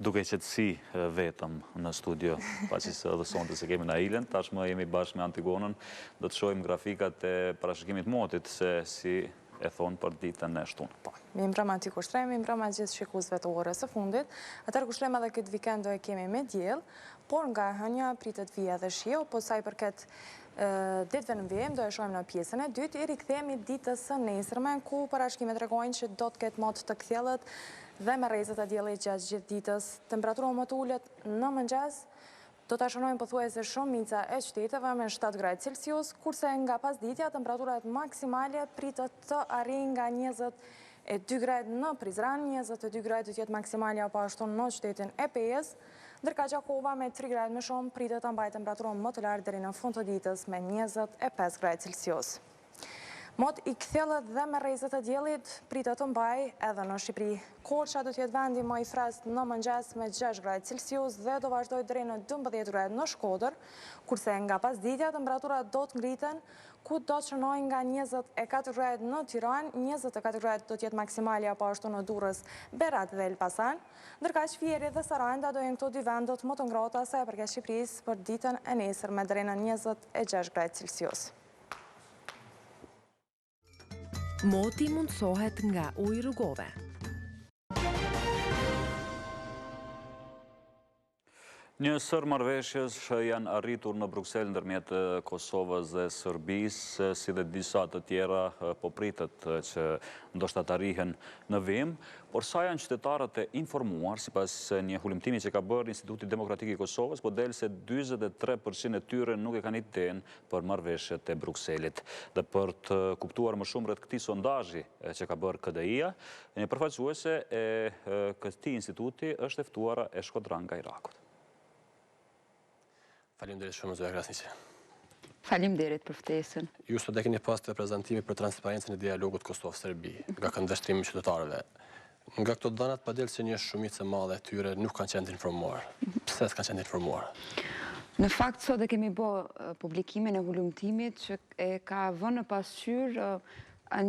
Duke qetësi vetëm në studio, pasi se edhe sonte se kemi Nailen, tashmë jemi bashkë me Antigonën, do të shohim grafikat e parashikimit motit se si e thonë për ditën e shtunë. Mi mbrëma ty kushtrem, mi mbrëma gjithë shikuesve të orës së fundit. Atër kushtrem edhe këtë vikend do e kemi me diell, por nga hënja pritet vija dhe shio, po sa i përket ditëve në vijim, do e shohim në pjesën e dytë, i rikthehemi ditës së nesërme, ku parashkimet tregojnë që do të ketë mot të kthjellët dhe me rrezet e diellit gjatë gjithë ditës. Temperatura më të ulët në mëngjes do të shënojmë pothuajse shumica e qyteteve me 7 gradë Celsius, kurse nga pasditja temperaturat maksimale pritet të arrijnë nga 22 gradë në Prizren, 22 gradë do të jetë maksimalja po ashtu në qytetin e Pejës, ndërka Gjakova me 3 gradë më shumë pritet të mbajë temperaturën më të lartë deri në fund të ditës me 25 gradë Celsius. Mot i kthjellët dhe me rrezet e diellit pritet të mbajë edhe në Shqipëri. Korça do të jetë vendi më i freskët në mëngjes me 6 gradë Celsius dhe do vazhdojë deri në 12 gradë në Shkodër, kurse nga pasditja temperaturat do të ngriten, ku do të shënojnë nga 24 gradë në Tiranë, 24 gradë do të jetë maksimalja po ashtu në Durrës, Berat dhe Elbasan, ndërkaq Fieri dhe Saranda do jenë këto dy vendet më të ngrohta sa e përket Shqipërisë për ditën e nesërme deri në 26 gradë Celsius. Moti mundsohet nga ujë rrugove. Një sër marrëveshjes janë arritur në Bruksel ndërmjet Kosovës dhe Serbisë, si dhe disa të tjera po pritet që ndoshta të arrihen në vim, por sa janë qytetarët e informuar, sipas një hulumtimi që ka bërë Instituti Demokratik i Kosovës, po del se 43% e tyre nuk e kanë idenë për marrëveshjet e Brukselit. Dhe për të kuptuar më shumë rreth këtij sondazhi që ka bërë KDI-ja, një përfaqësuese e këtij instituti është e ftuara e Shkodran nga Irakut. Faleminderit shumë zoja Krasniqi. Faleminderit për ftesën. Ju sot e keni pas të prezantimi për transparencën e dialogut Kosovë-Serbi nga këndvështrimi i qytetarëve. Nga këto dhënat pa del se një shumicë e madhe e tyre nuk kanë qenë të informuar. Pse s'kanë qenë të informuar? Në fakt sot e kemi bë publikimin e hulumtimit që e ka vënë në pasqyrë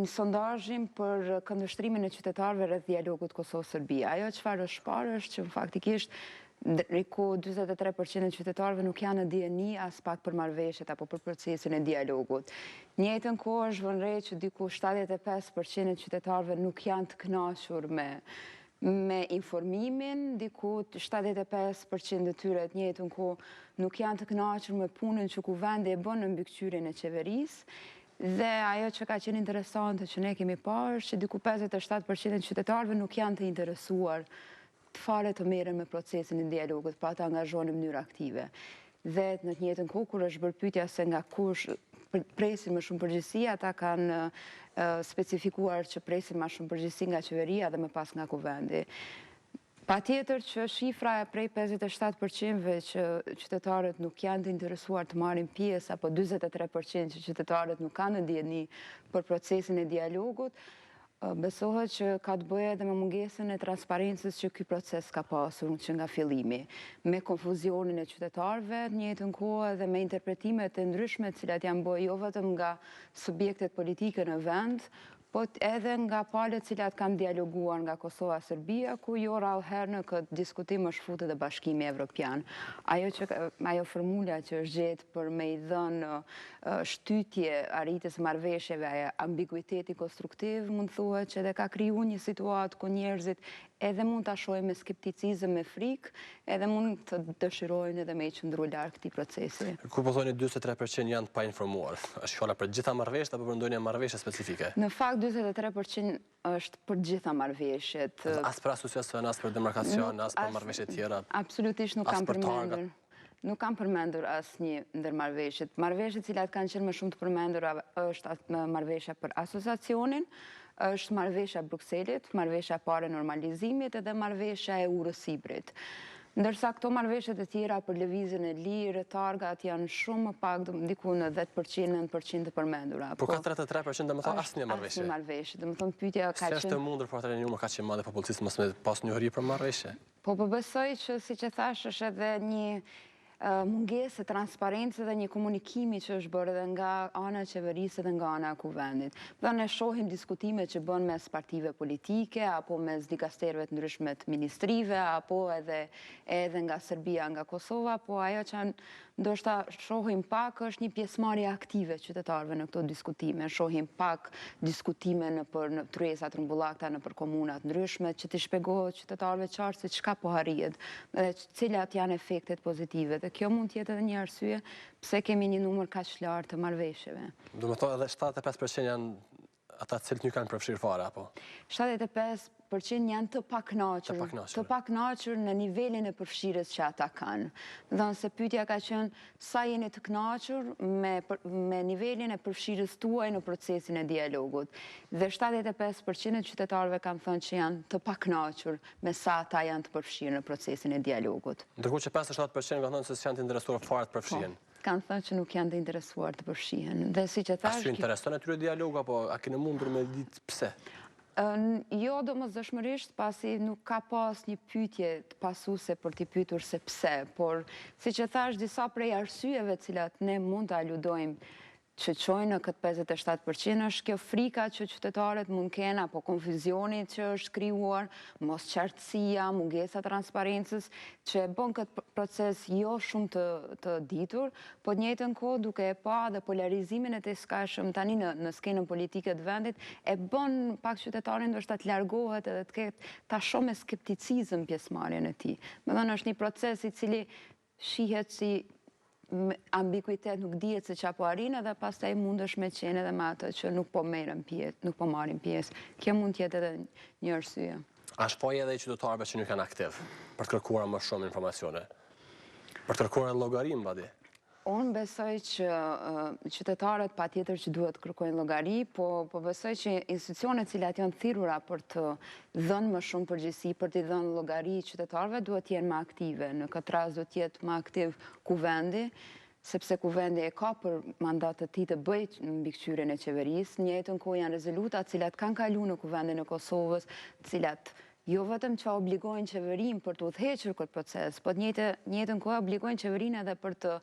një sondazhin për këndvështrimin e qytetarëve rreth dialogut Kosovë-Serbi. Ajo çfarë është parë është që faktikisht ku 43% e qytetarëve nuk janë në dieni as pak për marrëveshjet apo për procesin e dialogut. Njëjtën kohë është vënë re që diku 75% e qytetarëve nuk janë të kënaqur me informimin, diku 75% e tyre të njëjtën kohë nuk janë të kënaqur me punën që kuvendi e bën në mbikëqyrjen e qeverisë. Dhe ajo që ka qenë interesante që ne kemi parë është që diku 57% e qytetarëve nuk janë të interesuar të fare të merren me procesin e dialogut, pa të angazhohen në mënyrë aktive. Dhe në të njëjtën kohë kur është bërë pyetja se nga kush presin më shumë përgjegjësi, ata kanë specifikuar që presin më shumë përgjegjësi nga qeveria dhe më pas nga kuvendi. Patjetër që shifra e prej 57%-ve që qytetarët nuk janë të interesuar të marrin pjesë, apo 43% që qytetarët nuk kanë në dieni për procesin e dialogut, besohet që ka të bëjë edhe me mungesën e transparencës që ky proces ka pasur që nga fillimi, me konfuzionin e qytetarëve, në njëjtën kohë edhe me interpretimet e ndryshme të cilat janë bërë jo vetëm nga subjektet politike në vend, po edhe nga palët cilat kanë dialoguar nga Kosova-Serbia, ku jo rallëherë në këtë diskutim është futur edhe Bashkimi Evropian. Ajo formula që është gjetë për me i dhënë shtytje arritjes marrëveshjeve, ambiguiteti konstruktiv, mund thuhet që edhe ka kriju një situatë ku njerëzit edhe mund ta shohin me skepticizëm, me frikë, edhe mund të dëshirojnë edhe me i qëndru larg këtij procesi. Kur po thoni 43% janë të painformuar, është fjala për gjitha marrëveshjet apo për ndonjë marrëveshje specifike? Në fakt 43% është për gjitha marrëveshjet. As për asociacion, as për demarkacion, as për marrëveshje tjera. Absolutisht nuk kam përmendur. Nuk kam përmendur asnjë ndër marrëveshjet. Marrëveshjet cilat kanë qenë më shumë të përmendura është marrëveshja për asociacionin, është marrëveshja Brukselit, marrëveshja e parë e normalizimit edhe marrëveshja e urës Sibrit. Ndërsa këto marrëveshjet e tjera për lëvizjen e lirë, targat janë shumë më pak, diku në 10%, 9% të përmendura. Po ka 33% domethënë asnjë marrëveshje. Asnjë marrëveshje, domethënë pyetja ka qenë. Si është e mundur për atë numër kaq të madh popullsisë mos me pas njohuri për marrëveshje? Po besoj që siç e thash është edhe një mungesë e transparencë dhe një komunikimi që është bërë edhe nga ana e qeverisë dhe nga ana e kuvendit. Dhe ne shohim diskutime që bën mes partive politike, apo mes dikasterëve të ndryshme të ministrive, apo edhe nga Serbia, nga Kosova, po ajo që ndoshta shohim pak është një pjesëmarrje aktive qytetarëve në këto diskutime. Shohim pak diskutime në tryeza rrumbullakta nëpër komuna të ndryshme që t'i shpjegohet qytetarëve qartë se çka po arrihet dhe cilat janë efektet pozitive. Dhe kjo mund të jetë edhe një arsye pse kemi një numër kaq të lartë të marrëveshjeve. Domethënë edhe 75% janë ata të cilët nuk kanë përfshirë fare apo? 75% janë të pakënaqur në nivelin e përfshirjes që ata kanë. Dhe nëse pyetja ka qenë sa jeni të kënaqur me nivelin e përfshirjes tuaj në procesin e dialogut. Dhe 75% e qytetarëve kanë thënë që janë të pakënaqur me sa ata janë të përfshirë në procesin e dialogut. Ndërkohë që 57% kanë thënë se s'janë të interesuar fare të përfshihen. Kanë thënë që nuk janë të interesuar të përfshihen. Dhe siç e thash, a ju intereson atyre dialogu apo a keni mundur me ditë pse? Jo, domosdoshmërisht, pasi nuk ka pas një pyetje të pasuese për t'i pyetur se pse, por siç e thash, disa prej arsyeve të cilat ne mund të aludojmë që çojnë në këtë 57% është kjo frika që qytetarët mund kenë, apo konfuzioni që është krijuar, mosqartësia, mungesa transparencës, që e bën këtë proces jo shumë të ditur, po në njëjtën kohë duke e pa dhe polarizimin e të skajshëm tani në skenën politike të vendit, e bën pak qytetarin ndoshta të largohet edhe të ketë ta shoh me skepticizëm pjesëmarrjen e tij. Domethënë është një proces i cili shihet si ambiguitet, nuk dihet se çfarë po arrin edhe pastaj mundesh me qenë edhe me ato që nuk po marrin pjesë. Kjo mund të jetë edhe një arsye. A shpoj edhe i qytetarëve që nuk janë aktiv për të kërkuar më shumë informacione? Për të kërkuar llogari mbadi? Unë besoj që qytetarët pa tjetër që duhet kërkojnë llogari, po besoj që institucionet cilat janë thirrura për të dhënë më shumë përgjegjësi, për të dhënë llogari qytetarëve, duhet të jenë më aktive. Në këtë rast do të jetë më aktiv kuvendi, sepse kuvendi e ka për mandat të tij të bëjë mbikëqyrjen e qeverisë. Në njëjtën kohë janë rezoluta të cilat kanë kaluar në kuvendin e Kosovës, të cilat jo vetëm që obligojnë qeverinë për të udhëhequr këtë proces, po në njëjtën kohë obligojnë qeverinë edhe për të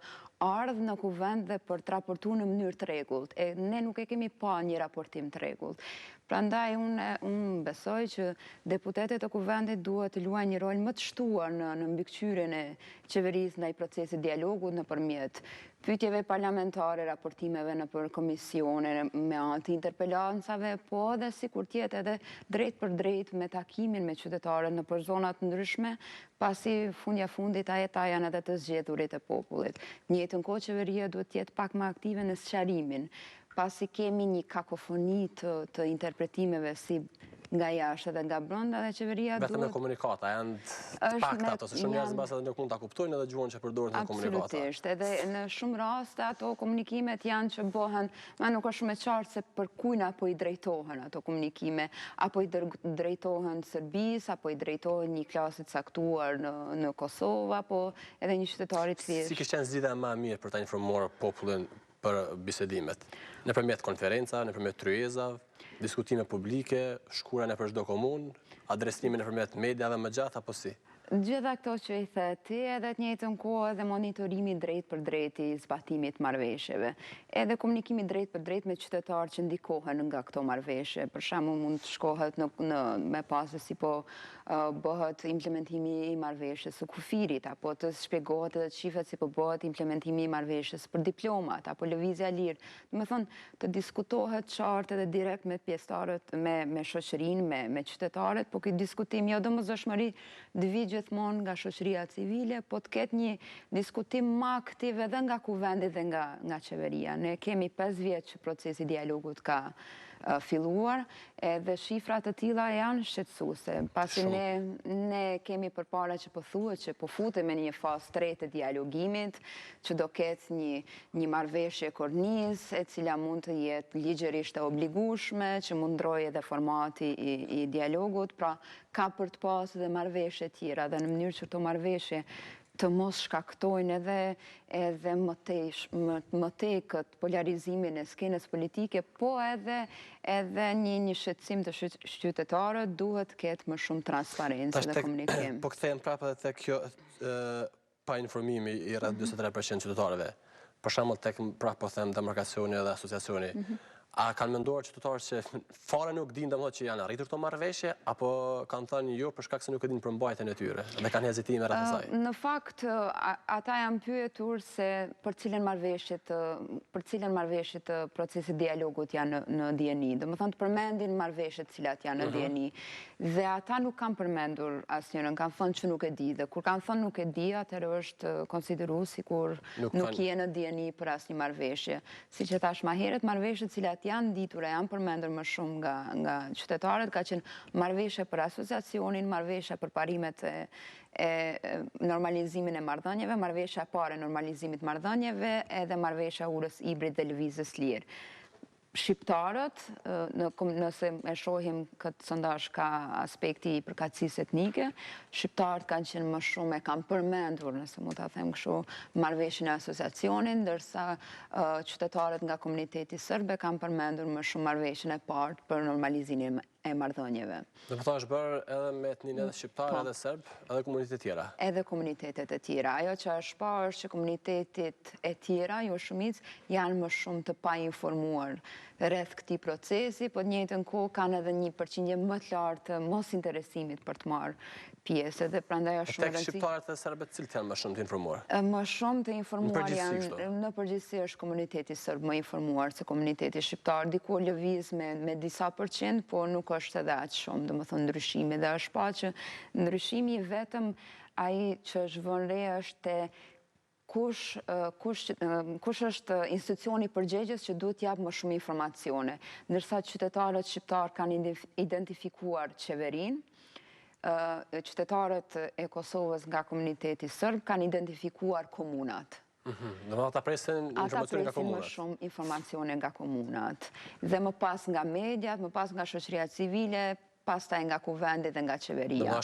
ardhur në kuvend dhe për të raportuar në mënyrë të rregullt. E ne nuk e kemi pa një raportim të rregullt. Prandaj unë besoj që deputetët e kuvendit duhet të luajnë një rol më të shtuar në mbikëqyrjen e qeverisë ndaj procesit dialogut nëpërmjet pyetjeve parlamentare, raportimeve nëpër komisione, me anë të interpelancave, po edhe sikur të jetë edhe drejt për drejt me takimin me qytetarët nëpër zona të ndryshme, pasi fundja fundit ata janë edhe të zgjedhurit e popullit. Në njëjtën kohë qeveria duhet të jetë pak më aktive në sqarimin, pasi kemi një kakofoni të interpretimeve si nga jashtë dhe nga brenda dhe qeveria duhet... Vetëm me komunikata, janë të paktat, ose shumë njerëz mbas edhe nuk mund ta kuptojnë edhe gjuhën që përdoret në komunikata. Absolutisht, edhe në shumë raste ato komunikimet janë që bëhen, ma nuk është shumë e qartë se për kujt apo i drejtohen ato komunikime, apo i drejtohen Serbisë, apo i drejtohen një klasi të caktuar në Kosovë, apo edhe një qytetari të thjeshtë. Si kishte qenë zgjidhja më e mirë për ta informuar popullin për bisedimet? Nëpërmjet konferenca, nëpërmjet tryezave, diskutime publike, shkura nëpër çdo komunë, adresimi nëpërmjet mediave më gjatë apo si? Gjitha këto që i the ti, edhe të njëjtën kohë edhe monitorimi drejt për drejt i zbatimit marrëveshjeve, edhe komunikimi drejt për drejt me qytetarë që ndikohen nga këto marrëveshje. Për shembull mund të shkohet me pasë si po bëhet implementimi i marrëveshjes së kufirit, apo të shpjegohet edhe çifet si po bëhet implementimi i marrëveshjes për diplomat, apo lëvizja lirë. Domethënë të diskutohet qartë edhe direkt me pjesëtarët, me shoqërinë, me qytetarët, po ky diskutim jo domosdoshmëri të vijë gjithmonë nga shoqëria civile, po të ketë një diskutim më aktiv edhe nga kuvendi dhe nga qeveria. Ne kemi 5 vjet që procesi dialogut ka filluar, edhe shifrat të tilla janë shqetësuese, pasi ne kemi përpara që po thuhet që po futemi në një fazë tretë të dialogimit, që do ketë një marrëveshje kornizë, e cila mund të jetë ligjërisht e obligueshme, që mund ndrojë edhe formati i dialogut, pra ka për të pasur edhe marrëveshje tjera, dhe në mënyrë që këto marrëveshje të mos shkaktojnë edhe më tej këtë polarizimin e skenës politike, po edhe një shqetësim të qytetarët duhet ketë më shumë transparencë dhe komunikim. Po kthehem prapë edhe tek kjo pa informimi i rreth 43% qytetarëve. Për shembull tek prapë po them demarkacioni dhe asociacioni. A kanë menduar qytetarët që fare nuk dinë domethënë që janë arritur këto marrëveshje, apo kanë thënë jo për shkak se nuk e dinë përmbajtjen e tyre dhe kanë hezitime rreth asaj? Në fakt ata janë pyetur se për cilën marrëveshje të procesit dialogut janë në dieni. Domethënë të përmendin marrëveshjet të cilat janë në dieni. Dhe ata nuk kanë përmendur asnjërin, kanë thënë që nuk e di, dhe kur kanë thënë nuk e di, atëherë është konsideruar sikur nuk je në dieni për asnjë marrëveshje. Siç e thash më herët, marrëveshjet të cilat janë ditura, janë përmendur më shumë nga qytetarët, ka qenë marrëveshje për asociacionin, marrëveshje për parimet e normalizimin e marrëdhënieve, marrëveshja e parë e normalizimit marrëdhënieve, edhe marrëveshja urës hibrid dhe lëvizjes lirë. Shqiptarët, nëse e shohim këtë sondazh ka aspekti i përkatësisë etnike, shqiptarët kanë qenë më shumë, e kanë përmendur, nëse mund ta them kështu, marrëveshjen e asociacionit, ndërsa qytetarët nga komuniteti serb kanë përmendur më shumë marrëveshjen e parë për normalizimin e marrëdhënieve. Do të thosh bërë edhe me etninë edhe shqiptar, edhe serb, edhe komunitetet tjera. Edhe komunitetet e tjera. Ajo që është parë është që komunitetet e tjera, jo shumicë, janë më shumë të painformuar rreth këtij procesi, po në njëjtën kohë kanë edhe një përqindje më të lartë të mos interesimit për të marrë pjesë, dhe prandaj është shumë e rëndësishme. Tek shqiptarët dhe serbët cilët janë më shumë të informuar? Më shumë të informuar janë në përgjithësi është komuniteti serb më informuar se komuniteti shqiptar, diku lëviz me disa përqind, po nuk është edhe aq shumë, domethënë ndryshimi, dhe është pa që ndryshimi vetëm ai që është vënë re është kush është institucioni përgjegjës që duhet t'jap më shumë informacione, ndërsa qytetarët shqiptar kanë identifikuar qeverinë, qytetarët e Kosovës nga komuniteti serb kanë identifikuar komunat. Dhe ata presin informacione nga komunat. Ata presin më shumë informacione nga komunat. Dhe më pas nga mediat, më pas nga shoqëria civile, pastaj nga kuvendi dhe nga qeveria.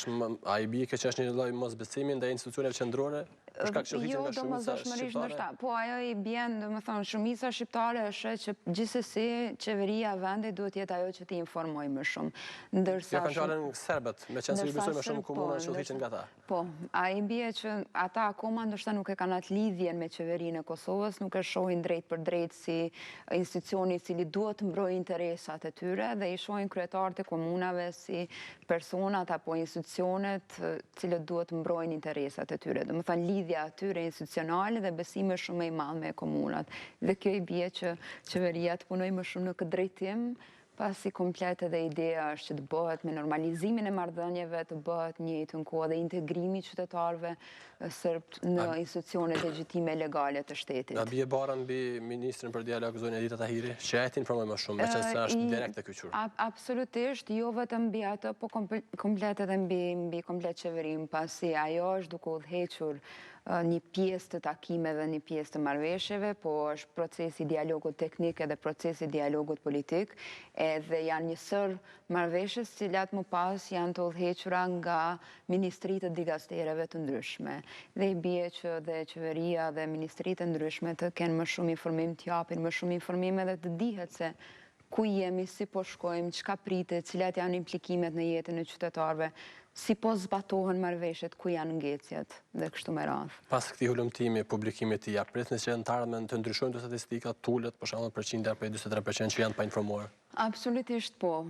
A I bie që është një lloj mosbesimi ndaj institucioneve qendrore? Për shkak që hiqen nga shumica shqiptare? Po ajo I bjen, domethënë, shumica shqiptare është që gjithsesi qeveria vendit duhet jetë ajo që t'i informoj më shumë. Ndërsa kanë qenë serbët, me qenë se I besojnë më shumë komuna që hiqen nga ta. Po, ai bie që ata akoma ndoshta nuk e kanë atë lidhjen me qeverinë e Kosovës, nuk e shohin drejt për drejt si institucioni I cili duhet të mbrojë interesat e tyre dhe I shohin kryetarët e komunave si personat apo institucionet cilët duhet të mbrojnë interesat e tyre. Domethënë lidhja atyre institucionale dhe besimi shumë I madh me komunat. Dhe kjo I bie që qeveria të punojë më shumë në këtë drejtim, pasi komplet edhe ideja është që të bëhet me normalizimin e marrëdhënieve, të bëhet në njëjtën kohë dhe integrimi I qytetarëve sërb në institucionet legjitime legale të shtetit. Na bie bara mbi ministrin për dialog zonën Edita Tahiri, që ai të informoj më shumë, meqense është direkt e kyçur. Absolutisht, jo vetëm mbi atë, po komplet edhe mbi komplet qeverinë, pasi ajo është duke udhëhequr një pjesë të takimeve, një pjesë të marrëveshjeve, po është procesi dialogut teknik edhe procesi dialogut politik, edhe janë një sër marrëveshjes cilat më pas janë të udhëhequra nga ministritë të digastereve të ndryshme. Dhe I bie që dhe qeveria dhe ministritë të ndryshme të kenë më shumë informim, të japin më shumë informime dhe të dihet se ku jemi, si po shkojmë, çka pritet, cilat janë implikimet në jetën e qytetarëve, si po zbatohen marrëveshjet, ku janë ngecjet dhe kështu me radhë. Pas këtij hulumtimi, publikimit I pritni që në të ardhmen të ndryshojnë statistikat, tullet, për shembull përqindja prej 43% që janë pa informuar? Absolutisht po.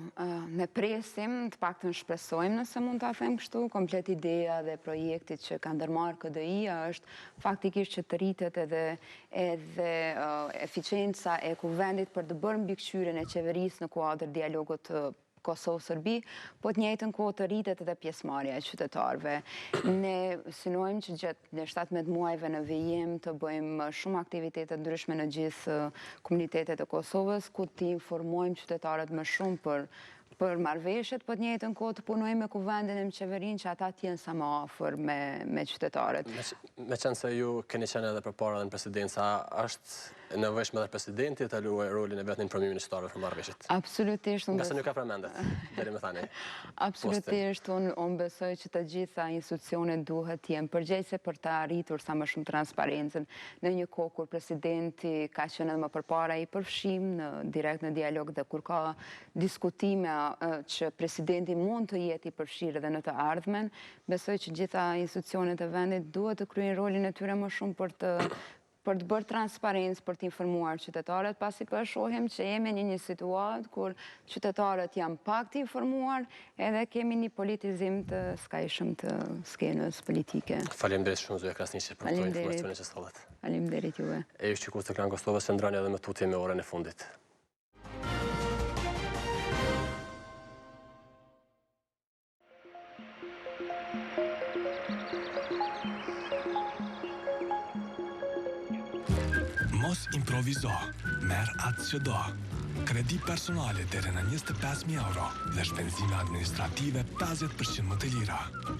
Ne presim, të paktën shpresojmë nëse mund ta them kështu, komplet ideja dhe projektit që ka ndërmarrë KDI-ja është faktikisht që të rritet edhe eficienca e kuvendit për të bërë mbikëqyrjen e qeverisë në kuadër dialogut Kosovë-Serbi, po të njëjtën kohë të rritet edhe pjesëmarrja e qytetarëve. Ne synojmë që gjatë 17 muajve në vijim të bëjmë shumë aktivitete ndryshme në gjithë komunitetet e Kosovës, ku të informojmë qytetarët më shumë për marrëveshjet, po të njëjtën kohë të punojmë me kuvendin e me qeverinë që ata të jenë sa më afër me qytetarët. Meqense ju keni qenë edhe përpara në presidencë, është nevojshme edhe presidenti të luajë rolin e vet në informimin e qytetarëve për marrëveshjet? Absolutisht. Nga se nuk ka përmendet, deri më tani. Absolutisht, unë besoj që të gjitha institucionet duhet të jenë përgjegjëse për të arritur sa më shumë transparencën në një kohë kur presidenti ka qenë edhe më përpara I përfshim direkt në dialog dhe kur ka diskutime që presidenti mund të jetë I përfshirë edhe në të ardhmen, besoj që gjitha institucionet e vendit duhet të kryejnë rolin e tyre më shumë për të bërë transparencë, për të informuar qytetarët, pasi po shohim që jemi në një situatë kur qytetarët janë pak të informuar, edhe kemi një politizim të skajshëm të skenës politike. Faleminderit shumë Zoja Krasniqi për këto informacione që sollet. Faleminderit juve. E ju shikues të Klan Kosovës, qëndroni edhe me tutje me orën e fundit. Mos improvizo, merr atë që do. Kredi personale deri në 25.000 euro dhe shpenzime administrative 50% më të lira.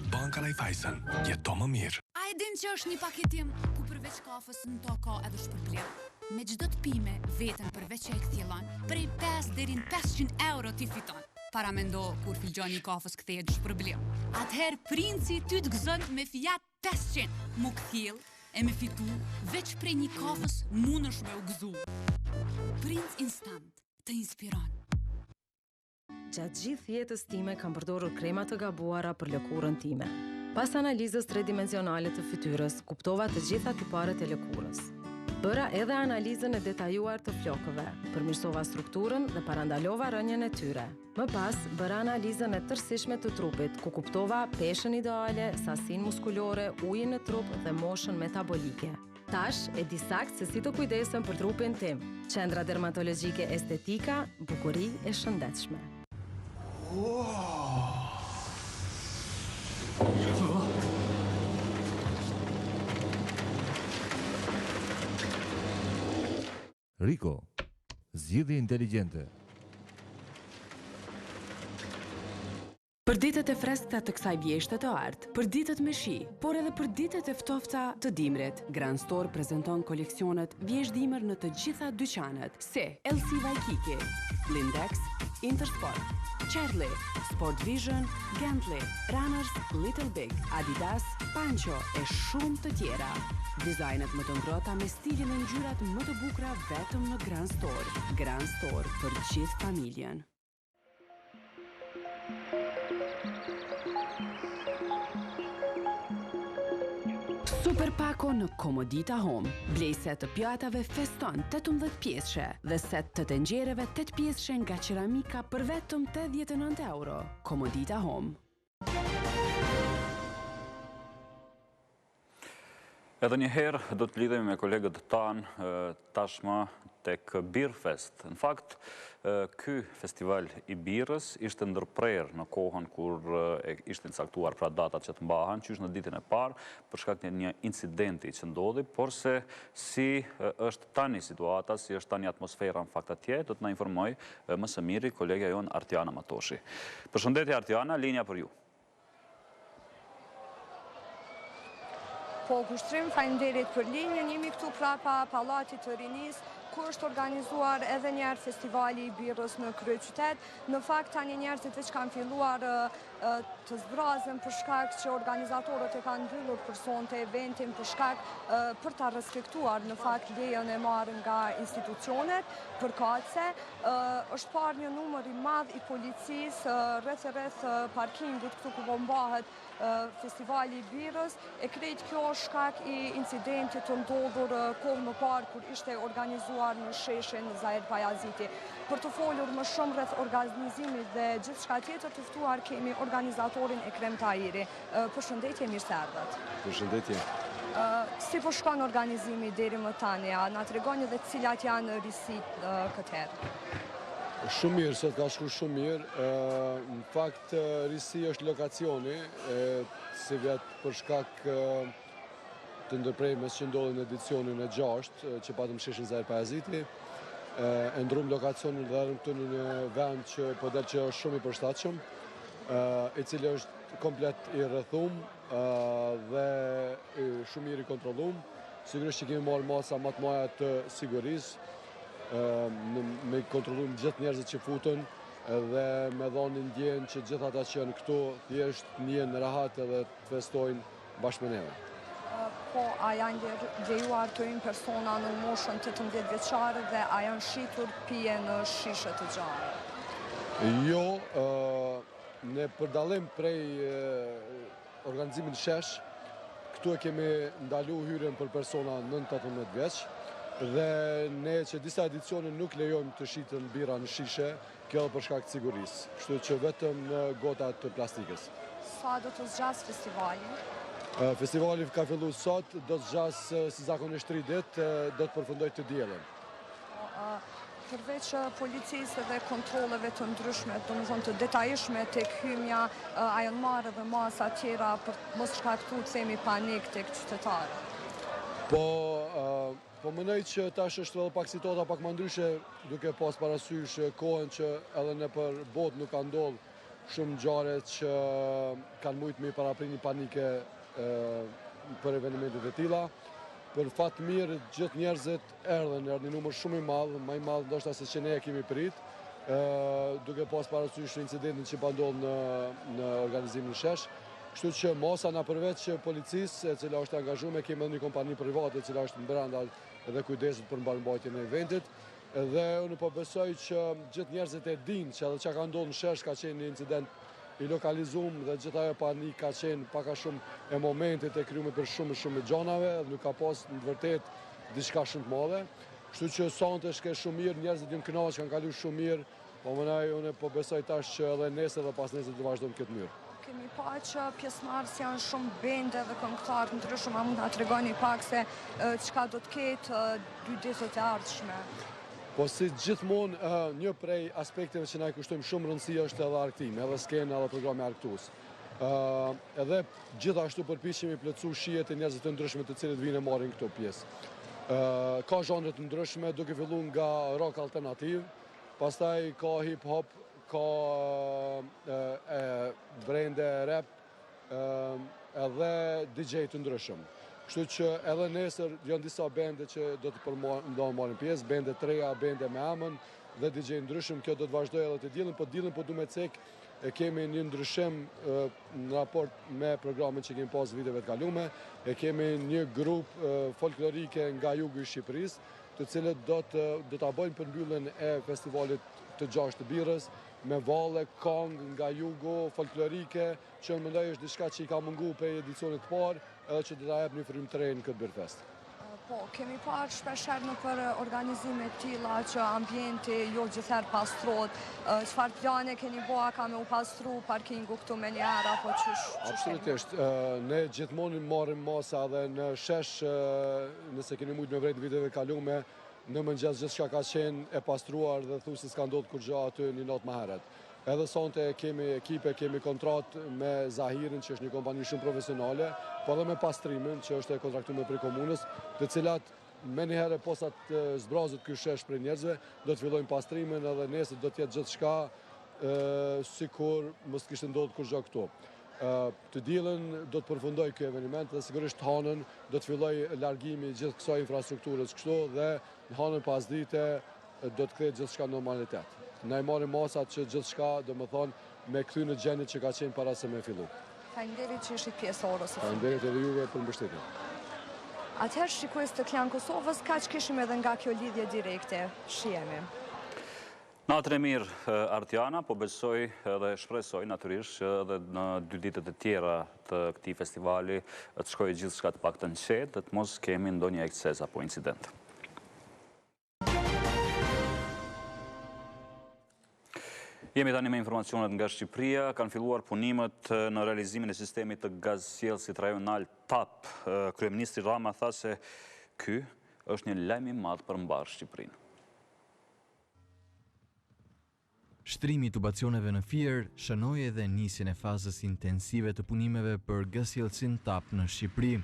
Banka Raiffeisen, jeto më mirë. A e din që është një paketim ku përveç kafës në to ka edhe shpërblim? Me çdo të pime, veten përveç që e kthjellon, prej 5 deri në 500 euro ti fiton. Para mendo kur filgjoni I kafës kthehet shpërblim. Atëherë princi ty të gëzon me Fiat 500, mu kthjell e me fitu, veç prej një kafës munësh me u gëzu. Princ Instant të inspiron. Gjatë gjithë jetës time kam përdorur krema të gabuara për lëkurën time. Pas analizës tridimensionale të fytyrës, kuptova të gjitha tiparet e lëkurës. Bëra edhe analizën e detajuar të flokëve, përmirësova strukturën dhe parandalova rënjën e tyre. Më pas, bëra analizën e tërësishme të trupit, ku kuptova peshën ideale, sasinë muskulore, ujin në trup dhe moshën metabolike. Tash, e di saktë se si të kujdesem për trupin tim. Qendra dermatologjike estetika, bukuri e shëndetshme. Rico, zgjidhje inteligjente. Për ditët e freskëta të kësaj vjeshte të artë, për ditët me shi, por edhe për ditët e ftofta të dimrit, Grand Store prezanton koleksionet vjeshdimër në të gjitha dyqanet, si LC Waikiki, Lindex, Intersport, Charlie, Sport Vision, Gantly, Runners, Little Big, Adidas, Pancho e shumë të tjera. Dizajnet më të ngrohta me stilin e ngjyrat më të bukura vetëm në Grand Store. Grand Store për gjithë familjen. Super Pako në Komodita Home. Blej set të pjatave Feston 18 pjesëshe dhe set të tenxhereve 8 pjesëshe nga qeramika për vetëm 89 euro. Komodita Home. Edhe një herë do të lidhemi me kolegët tanë tashma tek Beer Fest. Në fakt, ky festival i birës ishte ndërprerë në kohën kur ishte caktuar pra datat që të mbahen, qysh në ditën e parë, për shkak të një incidenti që ndodhi, por se si është tani situata, si është tani atmosfera në fakt atje, do të na informoj më së miri kolegja jonë Artiana Matoshi. Përshëndetje Artiana, linja për ju. Po, kushtrim, faleminderit për linjën, jemi këtu prapa Pallatit të Rinis, ku është organizuar edhe njerë festivali i birës në kryeqytet. Në fakt, tani njerëzit veç kanë filluar të zbrazen për shkak që organizatorët e kanë mbyllur për sonte eventin për shkak për ta respektuar në fakt lejen e marrë nga institucionet përkatëse. Është parë një numër i madh i policisë rreth parkingut këtu ku mbahet festivali i birës, e krejt kjo është shkak i incidentit të ndodhur kohë më parë kur ishte organizuar në sheshin Zahir Pajaziti. Për të folur më shumë rreth organizimit dhe gjithçka tjetër të ftuar kemi organizatorin Ekrem Tahiri. Përshëndetje, mirë se erdhët. Përshëndetje. Si po shkon organizimi deri më tani? Na tregoni edhe cilat janë risitë këtë herë? Shumë mirë, sot ka shku shumë mirë. Në fakt, risi është lokacioni, si vjetë për shkak të ndërprejmes që ndodhin në edicionin e 6, që patëm sheshin Zahir Pajaziti. E ndrum lokacionin dhe rëmë të një vend që po del që është shumë i përshtatshëm, i cili është komplet i rrethum dhe shumë mirë i kontrollum. Sigurisht që kemi marrë masa më të mëdha të sigurisë, me kontrollu gjithë njerëzit që futën dhe me dhonin ndjenë që gjithë ata që janë këtu thjesht njën rahat edhe të festojnë bashkë me neve. Po, a janë lejuar të hyjnë persona në moshën 18 vjeçare dhe a janë shitur pije në shishe të gjallë? Jo, ne përdalim prej organizimit shesh, këtu e kemi ndalu hyrjen për persona 9-18 vjeç, dhe ne që disa edicione nuk lejojmë të shitën bira në shishe, kjo dhe për shkak të sigurisë, kështu që vetëm në gota të plastikës. Sa do të zgjas festivali? Festivali ka fillu sot, do të zgjas si zakonisht 3 ditë, do të përfundoj të diellin. Përveç policisë dhe kontroleve të ndryshme, domethënë të detajishme tek hymja, a janë marrë edhe masa tjera për mos shkaktuar themi panik tek qytetarët? Po mënej që tash është edhe pak situata pak më ndryshe, duke pas parasysh kohën që edhe në për botë nuk ka ndodhur shumë ngjarje që kanë mujtë me paraprit një panike për evenimentet e tilla. Për fat mirë, gjithë njerëzit erdhën një numër shumë i madh, më i madh ndoshta se që ne e kemi prit, duke pas parasysh incidentin që pa ndodhur në organizimin shesh. Kështu që masa na përveç policisë, e cila është angazhuar, kemi edhe një kompani private e cila është brenda edhe kujdeset për mbarëmbajtjen e eventit. Dhe unë po besoj që gjithë njerëzit e dinë që edhe çka ka ndodhur në shesh ka qenë një incident i lokalizuar dhe gjithë ajo panik ka qenë pak a shumë e momentit e krijuar për shumë gjanave, nuk ka pas në të vërtetë diçka shumë të madhe. Kështu që sonte shke shumë mirë, njerëzit janë kënaqur, kanë kaluar shumë mirë, po mënaj unë po besoj tash që edhe nesër dhe pas nesër të vazhdojmë këtë mënyrë. Kemi pa që pjesëmarrës janë shumë bende dhe këngëtarë të ndryshëm, a mund ta tregoni pak se çka do të ketë 2 ditët e ardhshme? Po si gjithmonë, një prej aspekteve që na i kushtojmë shumë rëndësi është edhe argëtimi, edhe skena, edhe programi argëtues. Edhe gjithashtu përpiqemi plotësu shijet e njerëzve të ndryshëm të cilët vinë e marrin këto pjesë. Ka zhanre të ndryshme, duke filluar nga rock alternativ, pastaj ka hip hop, ka brende rap edhe DJ të ndryshëm. Kështu që edhe nesër janë disa bende që do të marrin pjesë, bende të reja, bende me emën dhe DJ ndryshëm, kjo do të vazhdoj edhe të diellin, po diellin po du me cek kemi një ndryshim në raport me programin që kemi pas viteve të kalume, kemi një grup folklorike nga jugu i Shqipërisë, të cilët do ta bëjnë përmbylljen e festivalit të 6 të birrës, me valle, këngë nga jugu, folklorike, që më mendoj është diçka që i ka mungu për edicionit të parë, edhe që do ta jap një frymë të re në këtë birfest. Po, kemi parë shpesher në për organizime tilla që ambienti jo gjithherë pastrohet. Çfarë plane keni bëa ka me u pastru parkingu këtu me një herë apo çish? Absolutisht. Ne gjithmonë marrim masa dhe në shesh, nëse keni mujt me vrejt viteve kalume, në mëngjes gjithçka ka qenë e pastruar dhe thuajse s'ka ndodhur kur gjë aty një natë më herët. Edhe sonte kemi ekipe, kemi kontratë me Zahirin, që është një kompani shumë profesionale, po edhe me pastrimin, që është e kontraktuar prej komunës, të cilat me njëherë posa të zbrazët ky shesh prej njerëzve, do të fillojnë pastrimin edhe nesër do të jetë gjithçka sikur mos kishte ndodhur kur gjë këtu. Të diellën do të përfundoj ky eveniment dhe sigurisht hanën do të filloj largimi i gjithë kësaj infrastrukturës kështu dhe hanën pasdite do të kthehet gjithçka në normalitet. Ne marrim masat që gjithçka, domethënë, me kthy në gjendjen që ka qenë para se me fillu. Faleminderit që ishit pjesëorës. Faleminderit edhe juve për mbështetjen. Atëherë shikues të Klan Kosovës, kaq kishim edhe nga kjo lidhje direkte. Shihemi. Natën e mirë, Artiana, po besoj dhe shpresoj natyrisht që edhe në 2 ditët e tjera të këtij festivali të shkojë gjithçka të paktën qetë, të mos kemi ndonjë ekses apo incident. Jemi tani me informacionet nga Shqipëria. Kanë filluar punimet në realizimin e sistemit të gazsjellësit rajonal TAP. Kryeministri Rama tha se ky është një lajm i madh për mbar Shqipërinë. Shtrimi i tubacioneve në Fier shënoi edhe nisjen e fazës intensive të punimeve për gazsjellësin TAP në Shqipëri.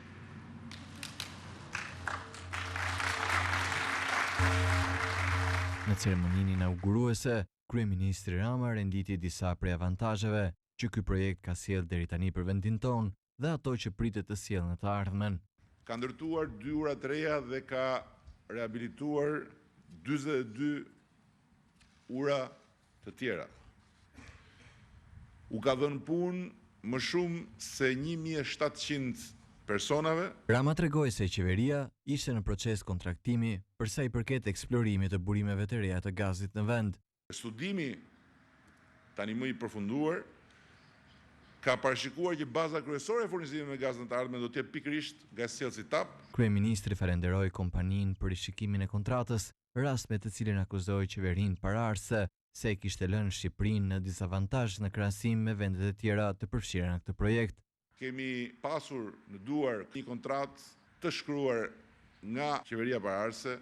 Në ceremoninë inauguruese, Kryeministri Rama renditi disa prej avantazheve që ky projekt ka sjellë deri tani për vendin tonë dhe ato që pritet të sjellë në të ardhmen. Ka ndërtuar 2 ura të reja dhe ka rehabilituar 42 ura të tjera. U ka dhënë punë më shumë se 1700 personave. Rama tregoi se qeveria ishte në proces kontraktimi për sa i përket eksplorimit të burimeve të reja të gazit në vend. Studimi tani më i përfunduar ka parashikuar që baza kryesore e furnizimit me gaz në të ardhmen do të jetë pikërisht gazsjellësi TAP. Kryeministri falenderoi kompaninë për rishikimin e kontratës, rast me të cilin akuzoi qeverinë paraardhëse se e kishte lënë Shqipërinë në dizavantazh në krahasim me vendet e tjera të përfshira në këtë projekt. Kemi pasur në duar një kontratë të shkruar nga qeveria paraardhëse,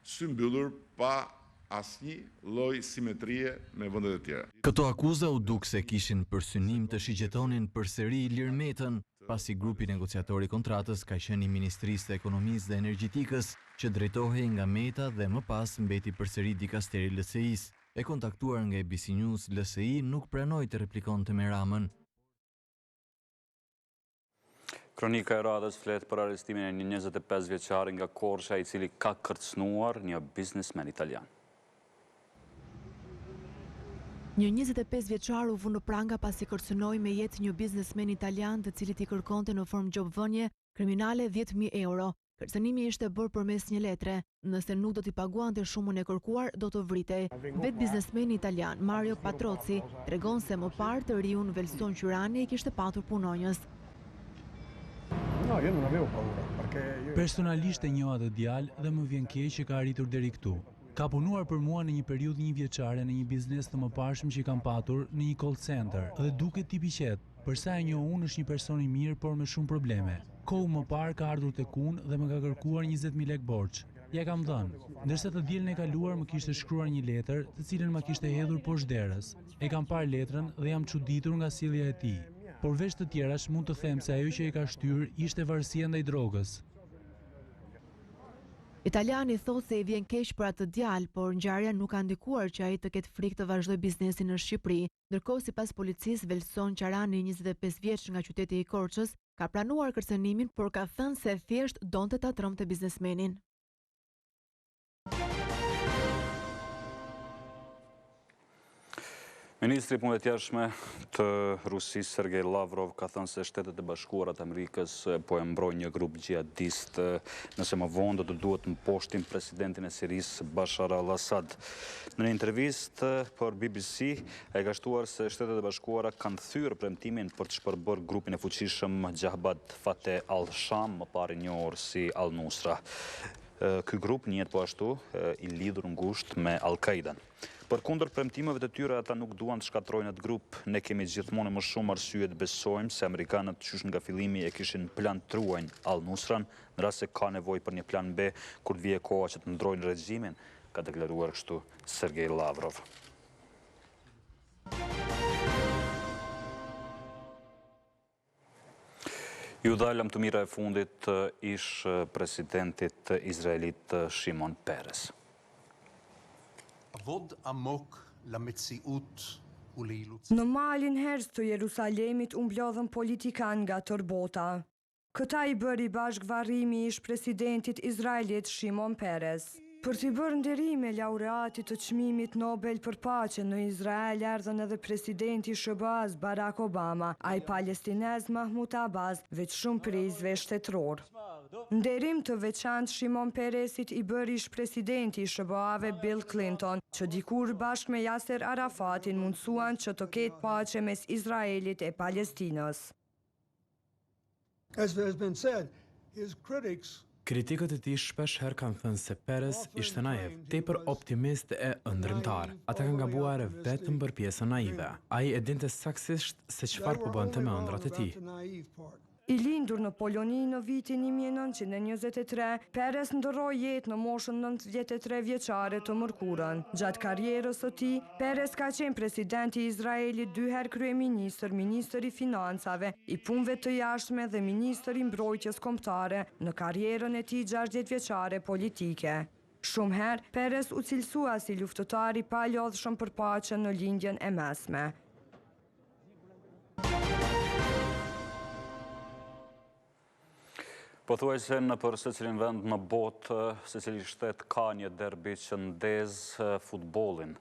sy mbyllur pa asnjë lloj simetrie me vendet e tjera. Këto akuza u duk se kishin për synim të shigjetonin përsëri Ilir Metën, pasi grupi negociator i kontratës ka qenë i Ministrisë të Ekonomisë dhe Energjetikës, që drejtohej nga Meta dhe më pas mbeti përsëri dikasteri LSI-s. E kontaktuar nga ABC News, LSI nuk pranoi të replikonte me Ramën. Kronika e radhës flet për arrestimin e një 25 vjeçari nga Korça, i cili ka kërcënuar një biznesmen italian. Një 25 vjeçar u vu në pranga pasi kërcënoi me jetë një biznesmen italian të cilit i kërkonte në formë gjobvënie kriminale 10.000 euro. Kërcënimi ishte bërë përmes një letre. Nëse nuk do t'i paguante shumën e kërkuar, do të vritej. Vetë biznesmeni italian Mario Patrozzi tregon se më parë të riun Velson Qyrani i kishte patur punonjës. Personalisht e njoha atë djalë dhe më vjen keq që ka arritur deri këtu. Ka punuar për mua në një periudhë 1 vjeçare në një biznes të mëparshëm që i kam patur në një call center dhe duket tip i qetë. Përsa e njoh unë është një person i mirë por me shumë probleme. Kohë më parë ka ardhur tek unë dhe më ka kërkuar 20.000 lekë borxh. Ja kam dhënë, ndërsa të dielën e kaluar më kishte shkruar një letër të cilën ma kishte hedhur poshtë derës. E kam parë letrën dhe jam çuditur nga sjellja e tij. Por veç të tjerash mund të them se ajo që e ka shtyr ishte varësia ndaj drogës. Italiani thotë se i vjen keq për atë djalë, por ngjarja nuk ka ndikuar që ai të ketë frikë të vazhdojë biznesin në Shqipëri. Ndërkohë, sipas policisë, Velson Qarani, 25 vjeç nga qyteti i Korçës, ka planuar kërcënimin, por ka thënë se thjesht donte ta trëmte biznesmenin. Ministri i Punëve të Jashtme të Rusisë, Sergej Lavrov, ka thënë se Shtetet e Bashkuara të Amerikës po e mbrojnë një grup xhihadist, nëse më vonë do të duhet mposhtin presidentin e Sirisë, Bashar al-Assad. Në një intervistë për BBC, ai ka shtuar se Shtetet e Bashkuara kanë thyrë premtimin për të shpërbërë grupin e fuqishëm Jabhat Fateh al-Sham, më parë njohur si Al-Nusra. Ky grup njihet po ashtu i lidhur ngushtë me Al-Qaidan. Përkundër premtimeve të tyre, ata nuk duan të shkatrojnë atë grup. Ne kemi gjithmonë më shumë arsye të besojmë se amerikanët qysh nga fillimi e kishin plan të ruajnë Al-Nusran, në rast se ka nevojë për një plan B kur të vijë koha që të ndrojnë regjimin, ka deklaruar kështu Sergej Lavrov. Ju dalëm të mira e fundit ish presidentit izraelit Shimon Peres. Në malin herës të Jerusalemit mblodhën politikan nga tërë bota. Këta i bëri bashkëvarrimi ish presidentit izraelit Shimon Peres. Për t'i bërë nderime laureatit të çmimit Nobel për paqe në Izrael erdhën edhe presidenti SBA-s Barack Obama, ai palestinez Mahmud Abbas, veç shumë prizve shtetëror. Nderim të veçantë Shimon Peresit i bëri ish presidenti i SBA-ve Bill Clinton, që dikur bashkë me Yasser Arafatin mundsuan që të ketë paqe mes Izraelit e Palestinës. As has been said, his critics Kritikët e tij shpesh herë kanë thënë se Peres ishte naiv, tepër optimist e ëndrrmtar. Ata kanë gabuar vetëm për pjesën naive. Ai e dinte saktësisht se çfarë po bënte me ëndrat e tij. I lindur në Poloni në vitin 1923, Peres ndërroi jetë në moshën 93 vjeçare të mërkurën. Gjatë karrierës së tij, Peres ka qenë presidenti i Izraelit 2 herë kryeministër, ministër i financave, i punëve të jashtme dhe ministër i mbrojtjes kombëtare në karrierën e tij 60 vjeçare politike. Shumë herë, Peres u cilësua si luftëtar i palodhshëm për paqen në lindjen e mesme. Pothuajse në për secilin vend në botë, secili shtet ka një derbi që ndez futbollin.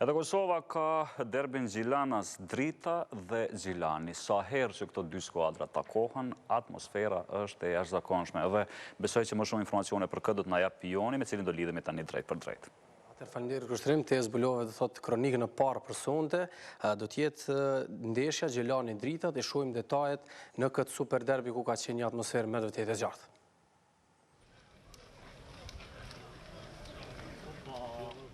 Edhe Kosova ka derbin Gjilanas Drita dhe Gjilani. Sa herë që këto dy skuadra takohen, atmosfera është e jashtëzakonshme. Edhe besoj që më shumë informacione për këtë do të na jap Pioni, me cilin do lidhemi tani drejt për drejt. Faleminderit kushtrim të zbulove të thotë kronikën e parë për sonte, do të jetë ndeshja Gjilani Drita dhe shohim detajet në këtë super derbi ku ka qenë një atmosferë me vërtet e gjatë.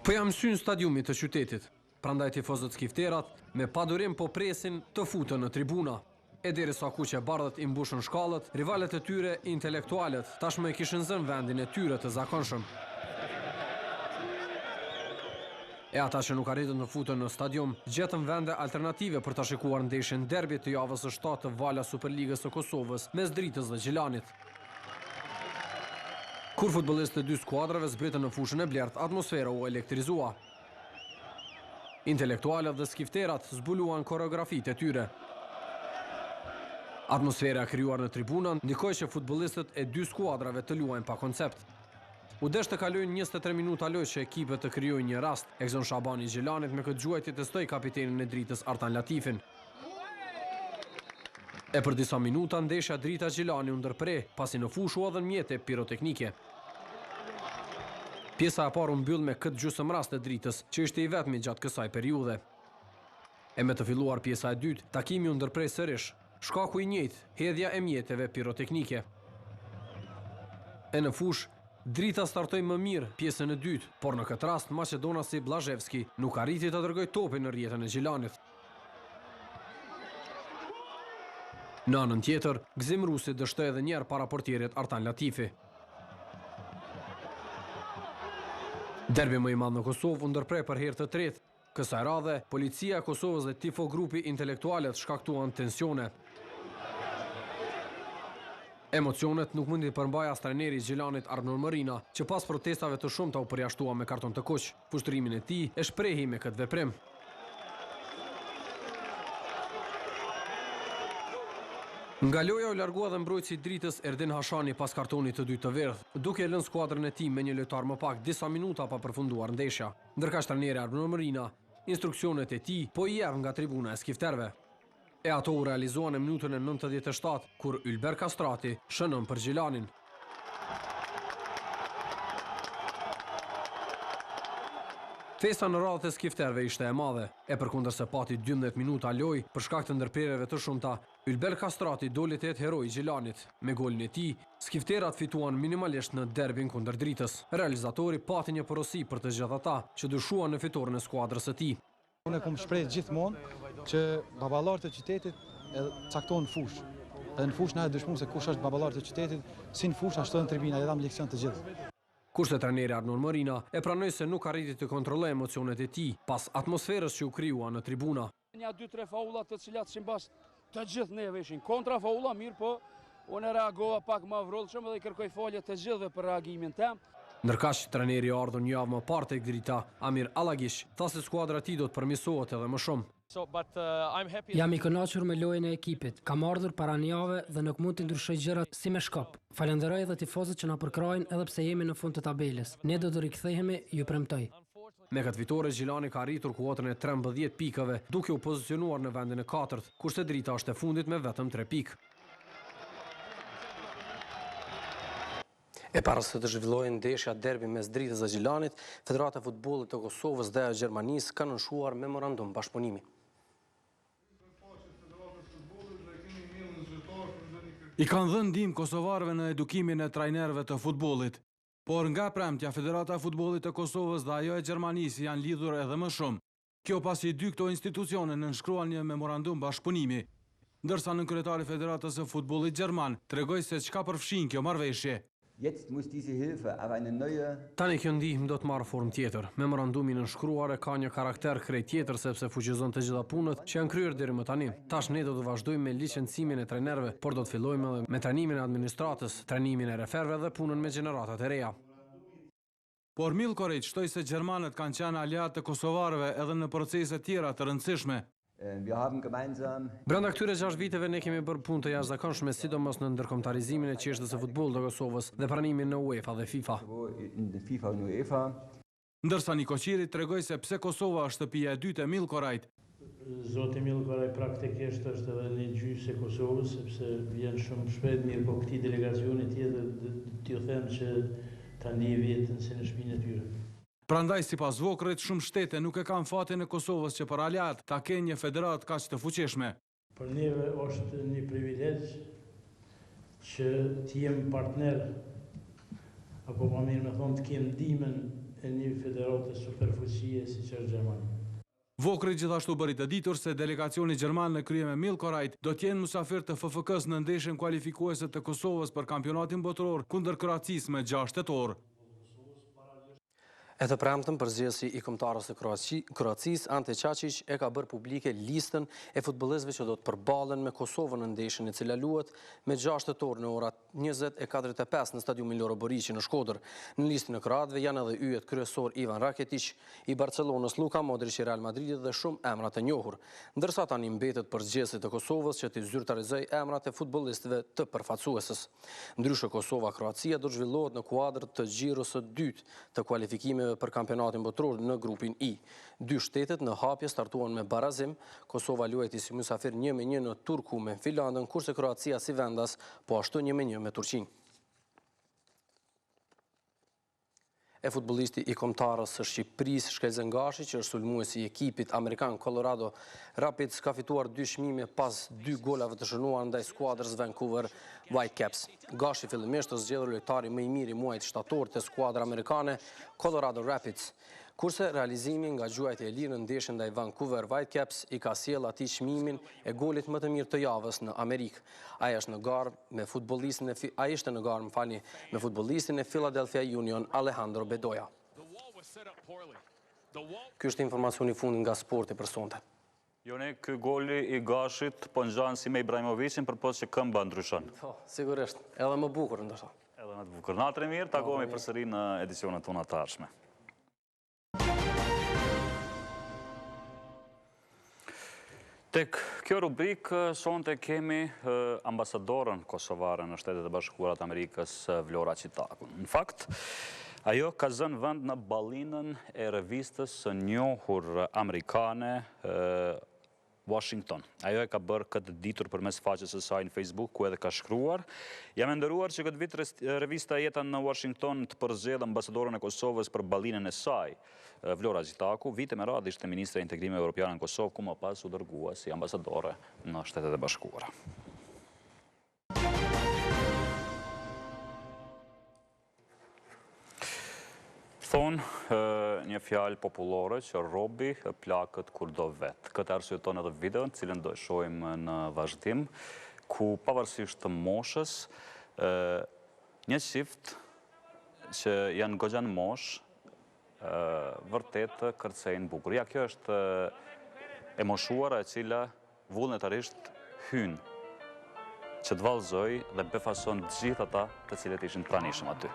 Po jam sy në stadiumit të qytetit, prandaj tifozët skifterat me padurim po presin të futën në tribuna. E derisa kuqe bardhët i mbushën shkallët, rivalet e tyre intelektualet tashmë e kishin zënë vendin e tyre të zakonshëm. E ata që nuk arritën të futen në stadium, gjetën vende alternative për të shikuar ndeshjen derbi të javës së 7 të vala Superligës së Kosovës mes Dritës dhe Gjilanit. Kur futbollistët e dy skuadrave zbritën në fushën e blertë, atmosfera u elektrizua. Intelektualët dhe skifterat zbuluan koreografitë e tyre. Atmosfera krijuar në tribuna ndikoi që futbollistët e dy skuadrave të luajnë pa koncept. U desh të kalojnë 23 minuta lojë që ekipet të krijojnë një rast. Ekzon Shabani i Gjilanit me këtë gjuajtje testoi kapitenin e Dritës Artan Latifin. E për disa minuta ndeshja Drita Gjilani u ndërpre, pasi në fushë u hodhën mjete piroteknike. Pjesa e parë u mbyll me këtë gjysmërast të Dritës, që ishte i vetmi gjatë kësaj periudhe. E me të filluar pjesa e dytë, takimi u ndërprej sërish. Shkaku i njëjtë, hedhja e mjeteve piroteknike. E në fushë Drita startoi më mirë pjesën e dytë, por në këtë rast Maqedonasi Blazhevski nuk arriti të dërgoj topin në rrjetën e Gjilanit. Në anën tjetër, gzim rusi dështoi edhe një herë para portierit Artan Latifi. Derbi më i madh në Kosovë u ndërprej për herë të tretë. Kësaj radhe, policia e Kosovës dhe tifo grupi intelektualet shkaktuan tensione. Emocionet nuk mundi përmbaj as trajneri i Gjilanit Arnur Mërina, që pas protestave të shumta u përjashtua me karton të kuq. Pushtrimin e tij e shprehi me këtë veprim. Nga loja u largua dhe mbrojtësi i Dritës Erdin Hashani pas kartonit të dytë të verdh, duke lënë skuadrën e tij me një lojtar më pak disa minuta pa përfunduar ndeshja. Ndërkaq trajneri Arnur Mërina, instruksionet e tij po i jep nga tribuna e skifterëve. E ato u realizuan në minutën e 97, kur Ylber Kastrati shënon për Gjilanin. Festa në radhët e skifterëve ishte e madhe, e përkundërse pati 12 minuta lojë për shkak të ndërprerjeve të shumta, Ylber Kastrati doli të jetë heroi i Gjilanit. Me golin e tij, skifterat fituan minimalisht në derbin kundër Dritës. Realizatori pati një porosi për të gjithë ata që dyshuan në fitoren e skuadrës së tij. Unë kom shpreh gjithmonë që baballarët e qytetit caktojnë fush. Dhe në fush na e dëshmojmë se kush është baballarët e qytetit, si në fush ashtu në tribina, e dham leksion të gjithë. Kurse trajneri Arnur Mërina e pranoi se nuk arriti të kontrollojë emocionet e tij pas atmosferës që u krijua në tribuna. Një 2-3 faula të cilat sipas të gjithë neve ishin kontra faula, mirë po unë reagova pak më vrollshëm dhe i kërkoj falje të gjithëve për reagimin tim. Ndërkaq trajneri i ardhur një javë më parë tek Drita, Amir Allagish, tha se skuadra e tij do të përmirësohet edhe më shumë. Jam i kënaqur me lojën e ekipit. Kam ardhur para një jave dhe nuk mund të ndryshoj gjërat si me shkop. Falenderoj edhe tifozët që na përkrajnë edhe pse jemi në fund të tabelës. Ne do të rikthehemi, ju premtoj. Me këtë fitore Gjilani ka arritur kuotën e 13 pikave, duke u pozicionuar në vendin e 4, kurse Drita është e fundit me vetëm 3 pikë. E para se të zhvillojë ndeshja derbi mes Dritës dhe Gjilanit, Federata e Futbollit të Kosovës dhe e Gjermanisë kanë nënshuar memorandum bashkëpunimi. I kanë dhënë ndihmë kosovarëve në edukimin e trajnerëve të futbollit, por nga premtja Federata e Futbollit të Kosovës dhe ajo e Gjermanisë janë lidhur edhe më shumë. Kjo pasi dy këto institucione nënshkruan një memorandum bashkëpunimi, ndërsa nënkryetari i Federatës së Futbollit Gjerman tregoi se çka përfshin kjo marrëveshje. Tani kjo ndihmë do të marrë formë tjetër. Memorandumi nënshkruar ka një karakter krejt tjetër sepse fuqizon të gjitha punët që janë kryer deri më tani. Tash ne do të vazhdojmë me licencimin e trajnerëve, por do të fillojmë edhe me trajnimin e administratës, trajnimin e referëve dhe punën me gjeneratat e reja. Por Milkoreq shtoi se gjermanët kanë qenë aleat të kosovarëve edhe në procese tjera të rëndësishme. Brenda këtyre 6 viteve ne kemi bërë punë të jashtëzakonshme, sidomos në ndërkombëtarizimin e çështës së futbollit të Kosovës dhe pranimin në UEFA dhe FIFA. Ndërsa Nikoqiri tregoi se pse Kosova është shtëpia e dytë e Milkorajt. Zoti Milkoraj praktikisht është edhe një gjysë e Kosovës, sepse vjen shumë shpejt, mirë po këtij delegacioni tjetër t'ju them që ta ndiej veten si në shtëpinë e tyre. Prandaj sipas Vokrit shumë shtete nuk e kanë fatin e Kosovës që për aleat ta kenë një federatë kaq të fuqishme. Për neve është një privilegj që të jem partner, apo më mirë me thonë të kem ndihmën e një federate superfuqie siç është Gjermania. Vokri gjithashtu bëri të ditur se delegacioni gjerman në krye me Milkorajt do të jenë mysafir të FFK-s në ndeshjen kualifikuese të Kosovës për kampionatin botror kundër Kroacisë me 6 tetor. E të premtëm përzgjedhësi i kombëtarës së Kroacisë, Ante Qaqić, e ka bërë publike listën e futbollistëve që do të përballen me Kosovën në ndeshjen e cila luhet me 6 tetor në orat 20:45 në stadiumin Loro Boriçi në Shkodër. Në listën e kroatëve janë edhe yjet kryesor Ivan Rakitic i Barcelonës, Luka Modrić i Real Madridit dhe shumë emra të njohur. Ndërsa tani mbetet përzgjedhësi të Kosovës që të zyrtarizojë emrat e futbollistëve të përfaqësuesës. Ndryshe Kosova-Kroacia do të zhvillohet në kuadër të xhiros së dytë të kualifikimeve për kampionatin botror në grupin I. Dy shtetet në hapje startuan me barazim. Kosova luajti si mysafir 1-1 në Turku me Finlandën, kurse Kroacia si vendas po ashtu 1-1 me Turqinë. E futbollisti i kombëtarës së Shqipërisë, Shkelzen Gashi, që është sulmuesi i ekipit amerikan Colorado Rapids, ka fituar 2 çmime pas 2 golave të shënuar ndaj skuadrës Vancouver Whitecaps. Gashi fillimisht është zgjedhur lojtari më i mirë i muajit shtator të skuadrës amerikane Colorado Rapids, kurse realizimi nga gjuajtja e lirë në ndeshjen ndaj Vancouver Whitecaps i ka sjellë atij çmimin e golit më të mirë të javës në Amerikë. Ai ishte në garë me futbollistin e Philadelphia Union Alejandro Bedoya. Ky është informacioni i fundit nga sporti për sonte. Jone, ky goli i Gashit po ngjan si me Ibrahimovicin përpos që këmba ndryshon. Po, sigurisht, edhe më bukur ndoshta. Edhe më të bukur. Natën e mirë, takohemi përsëri në edicionet tona të ardhshme. Tek kjo rubrikë, sonte kemi ambasadorën kosovare në Shtetet e Bashkuara të Amerikës, Vlora Qitakun. Në fakt, ajo ka zënë vend në ballinën e revistës së njohur amerikane Washington. Ajo e ka bërë këtë ditur përmes faqes së saj në Facebook, ku edhe ka shkruar: "Jam e nderuar që këtë vit revista Jeta në Washington të përzgjedh ambasadorën e Kosovës për ballinën e saj." Vlora Qitaku, vite me radhë ishte ministre e integrimit evropian në Kosovë, ku më pas u dërgua si ambasadore në Shtetet e Bashkuara. Thonë një fjalë popullore që robi plakët kur do vetë. Këtë arsyeton edhe videon, cilën do e shohim në vazhdim, ku pavarësisht të moshës, një çift që janë goxha në moshë, vërtet kërcejnë bukur. Ja, kjo është e moshuara e cila vullnetarisht hyn që të vallëzoj dhe befason gjithë ata të cilët ishin pranishëm aty.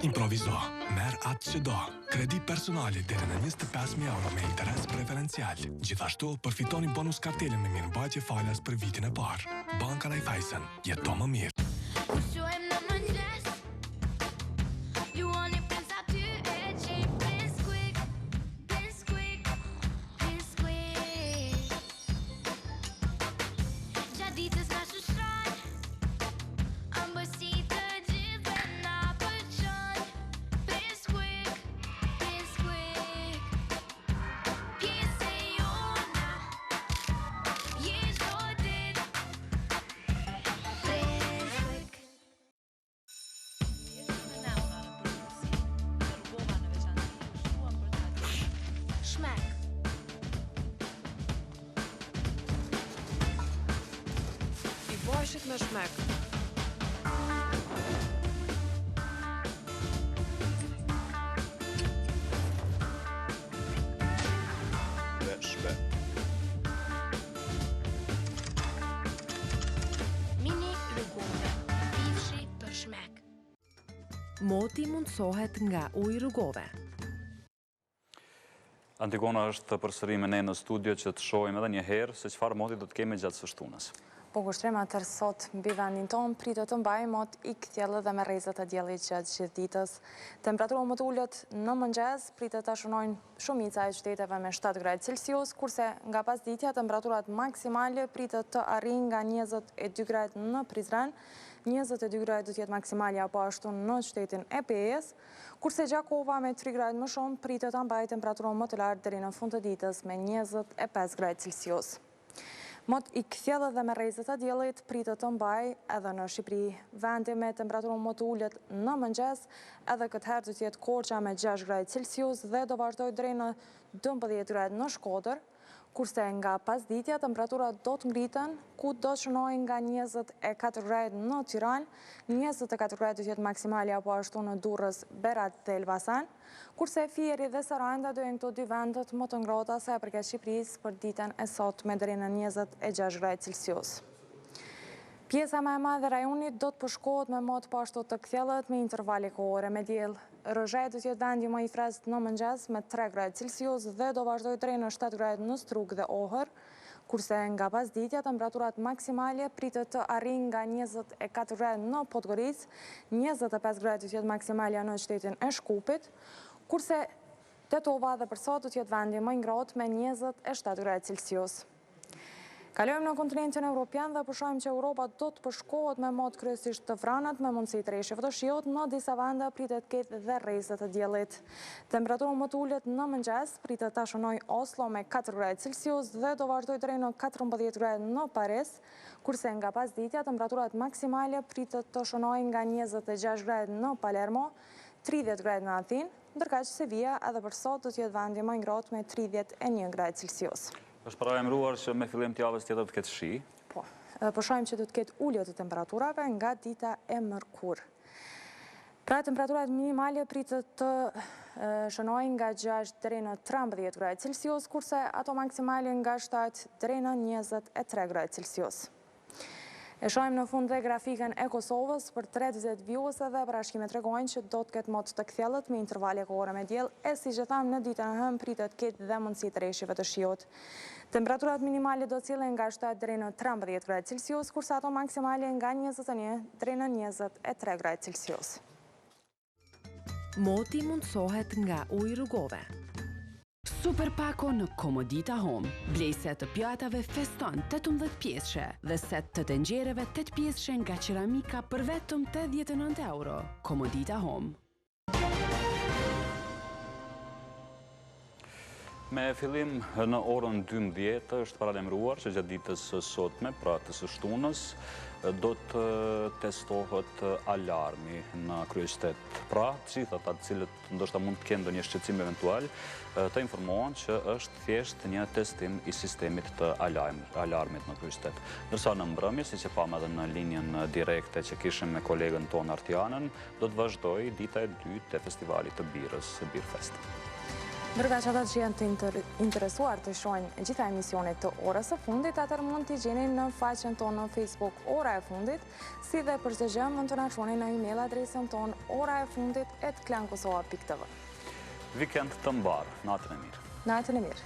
Improvizo, merr atë që do. Kredi personali deri në 25.000 euro me interes preferencial. Gjithashtu, përfitoni bonus kartelin me mirëmbajtje falas për vitin e parë. Banka Raiffeisen, jeto më mirë. Bashit me shmek. Mini rrugove, bifshi për shmek. Moti mundsohet nga ujë rrugove. Antigona është përsëri me ne në studio që të shohim edhe një herë se çfarë moti do të kemi gjatë së shtunës. Po kushtrema tërë sot mbi vendin tonë pritet të mbajë mot i kthjellë dhe me rrezet e diellit gjatë gjithë ditës. Temperatura më të ulët në mëngjes pritet ta shënojnë shumica e qyteteve me 7 gradë Celsius, kurse nga pasditja temperaturat maksimale pritet të arrijnë nga 22 gradë në Prizren, 22 gradë do të jetë maksimalja apo ashtu në qytetin e Pejës, kurse Gjakova me 3 gradë më shumë pritet ta mbajë temperaturën më të lartë deri në fund të ditës me 25 gradë Celsius. Mot i kthjellë dhe me rrezet e diellit pritet të mbajë edhe në Shqipëri. Vendi me temperaturën më të ulët në mëngjes, edhe këtë herë do të jetë Korça me 6 gradë Celsius dhe do vazhdojë deri në 12 gradë në Shkodër, kurse nga pasditja temperaturat do të ngriten, ku do të shënojnë nga 24 gradë në Tiranë, 24 gradë do të jetë maksimalja apo ashtu në Durrës, Berat dhe Elbasan, kurse Fieri dhe Saranda do jenë këto dy vendet më të ngrohta sa e përket Shqipërisë për ditën e sotme deri në 26 gradë Celsius. Pjesa më e madhe e rajonit do të përshkohet me mot pashtu të kthjellët me intervale kohore me diell. Rrëzhej do të jetë vendi më i freskët në mëngjes me 3 gradë Celsius dhe do vazhdojë deri në 7 gradë në Strugë dhe Ohër, kurse nga pasditja temperaturat maksimale pritet të arrijnë nga 24 gradë në Podgoricë, 25 gradë do të jetë maksimalja në qytetin e Shkupit, kurse Tetova dhe për sot do të jetë vendi më i ngrohtë me 27 gradë Celsius. Kalojmë në kontinentin evropian dhe përshojmë që Europa do të përshkohet me mod kryesisht të vranët me mundësi të reshjeve të shiut, në disa vende pritet ketë dhe rrezet të diellit. Temperatura më të ulët në mëngjes pritet ta shënojë Oslo me 4 gradë Celsius dhe do vazhdojë deri në 14 gradë në Paris, kurse nga pasditja temperaturat maksimale pritet të shënojë nga 26 gradë në Palermo, 30 gradë në Athinë, ndërkaq Sevilla edhe për sot do të jetë vendi më i ngrohtë me 31 gradë Celsius. Është paralajmëruar që me fillim të javës tjetër të ketë shi. Po, përshojmë që do të ketë ulje të temperaturave nga dita e mërkurë. Pra temperaturat minimale pritet të shënojnë nga 6 deri në 13 gradë Celsius, kurse ato maksimale nga 7 deri në 23 gradë Celsius. E shojmë në fund dhe grafikën e Kosovës për 30 vjuese dhe parashkimet tregojnë që do të ketë mod të kthjellët me intervale kohore me diell, e si që thamë në ditën e hënë pritet ketë dhe mundësi të reshjeve të shiut. Temperaturat minimale do të cilën nga 7 deri në 13 gradë Celsius, kurse ato maksimale nga 21 deri në 23 gradë Celsius. Moti mundsohet nga ujë rrugove. Super pako në Komodita Home. Blej set të pjatave Feston 18 pjesëshe dhe set të tenxhereve 8 pjesëshe nga qeramika për vetëm 89 euro. Komodita Home. Me fillim në orën 12 është paralajmëruar që gjatë ditës së sotme, pra të së shtunës, do të testohet alarmi në kryeqytet. Pra, gjithë ata të cilët ndoshta mund të kenë ndonjë shqetësim eventual, të informohen që është thjesht një testim i sistemit të alarmit në kryeqytet. Ndërsa në mbrëmje, siç e pamë edhe në linjën direkte që kishim me kolegën tonë Artianën, do të vazhdojë dita e dytë e festivalit të birrës, Birfest. Ndërka që ata që janë të interesuar të shohin gjitha emisionet të orës së fundit, atër mund t'i gjeni në faqen tonë në Facebook Ora e Fundit, si dhe për çdo gjë mund të na shkruani në email adresën tonë oraefundit@klankosova.tv. Vikend të mbar, natën e mirë. Natën e mirë.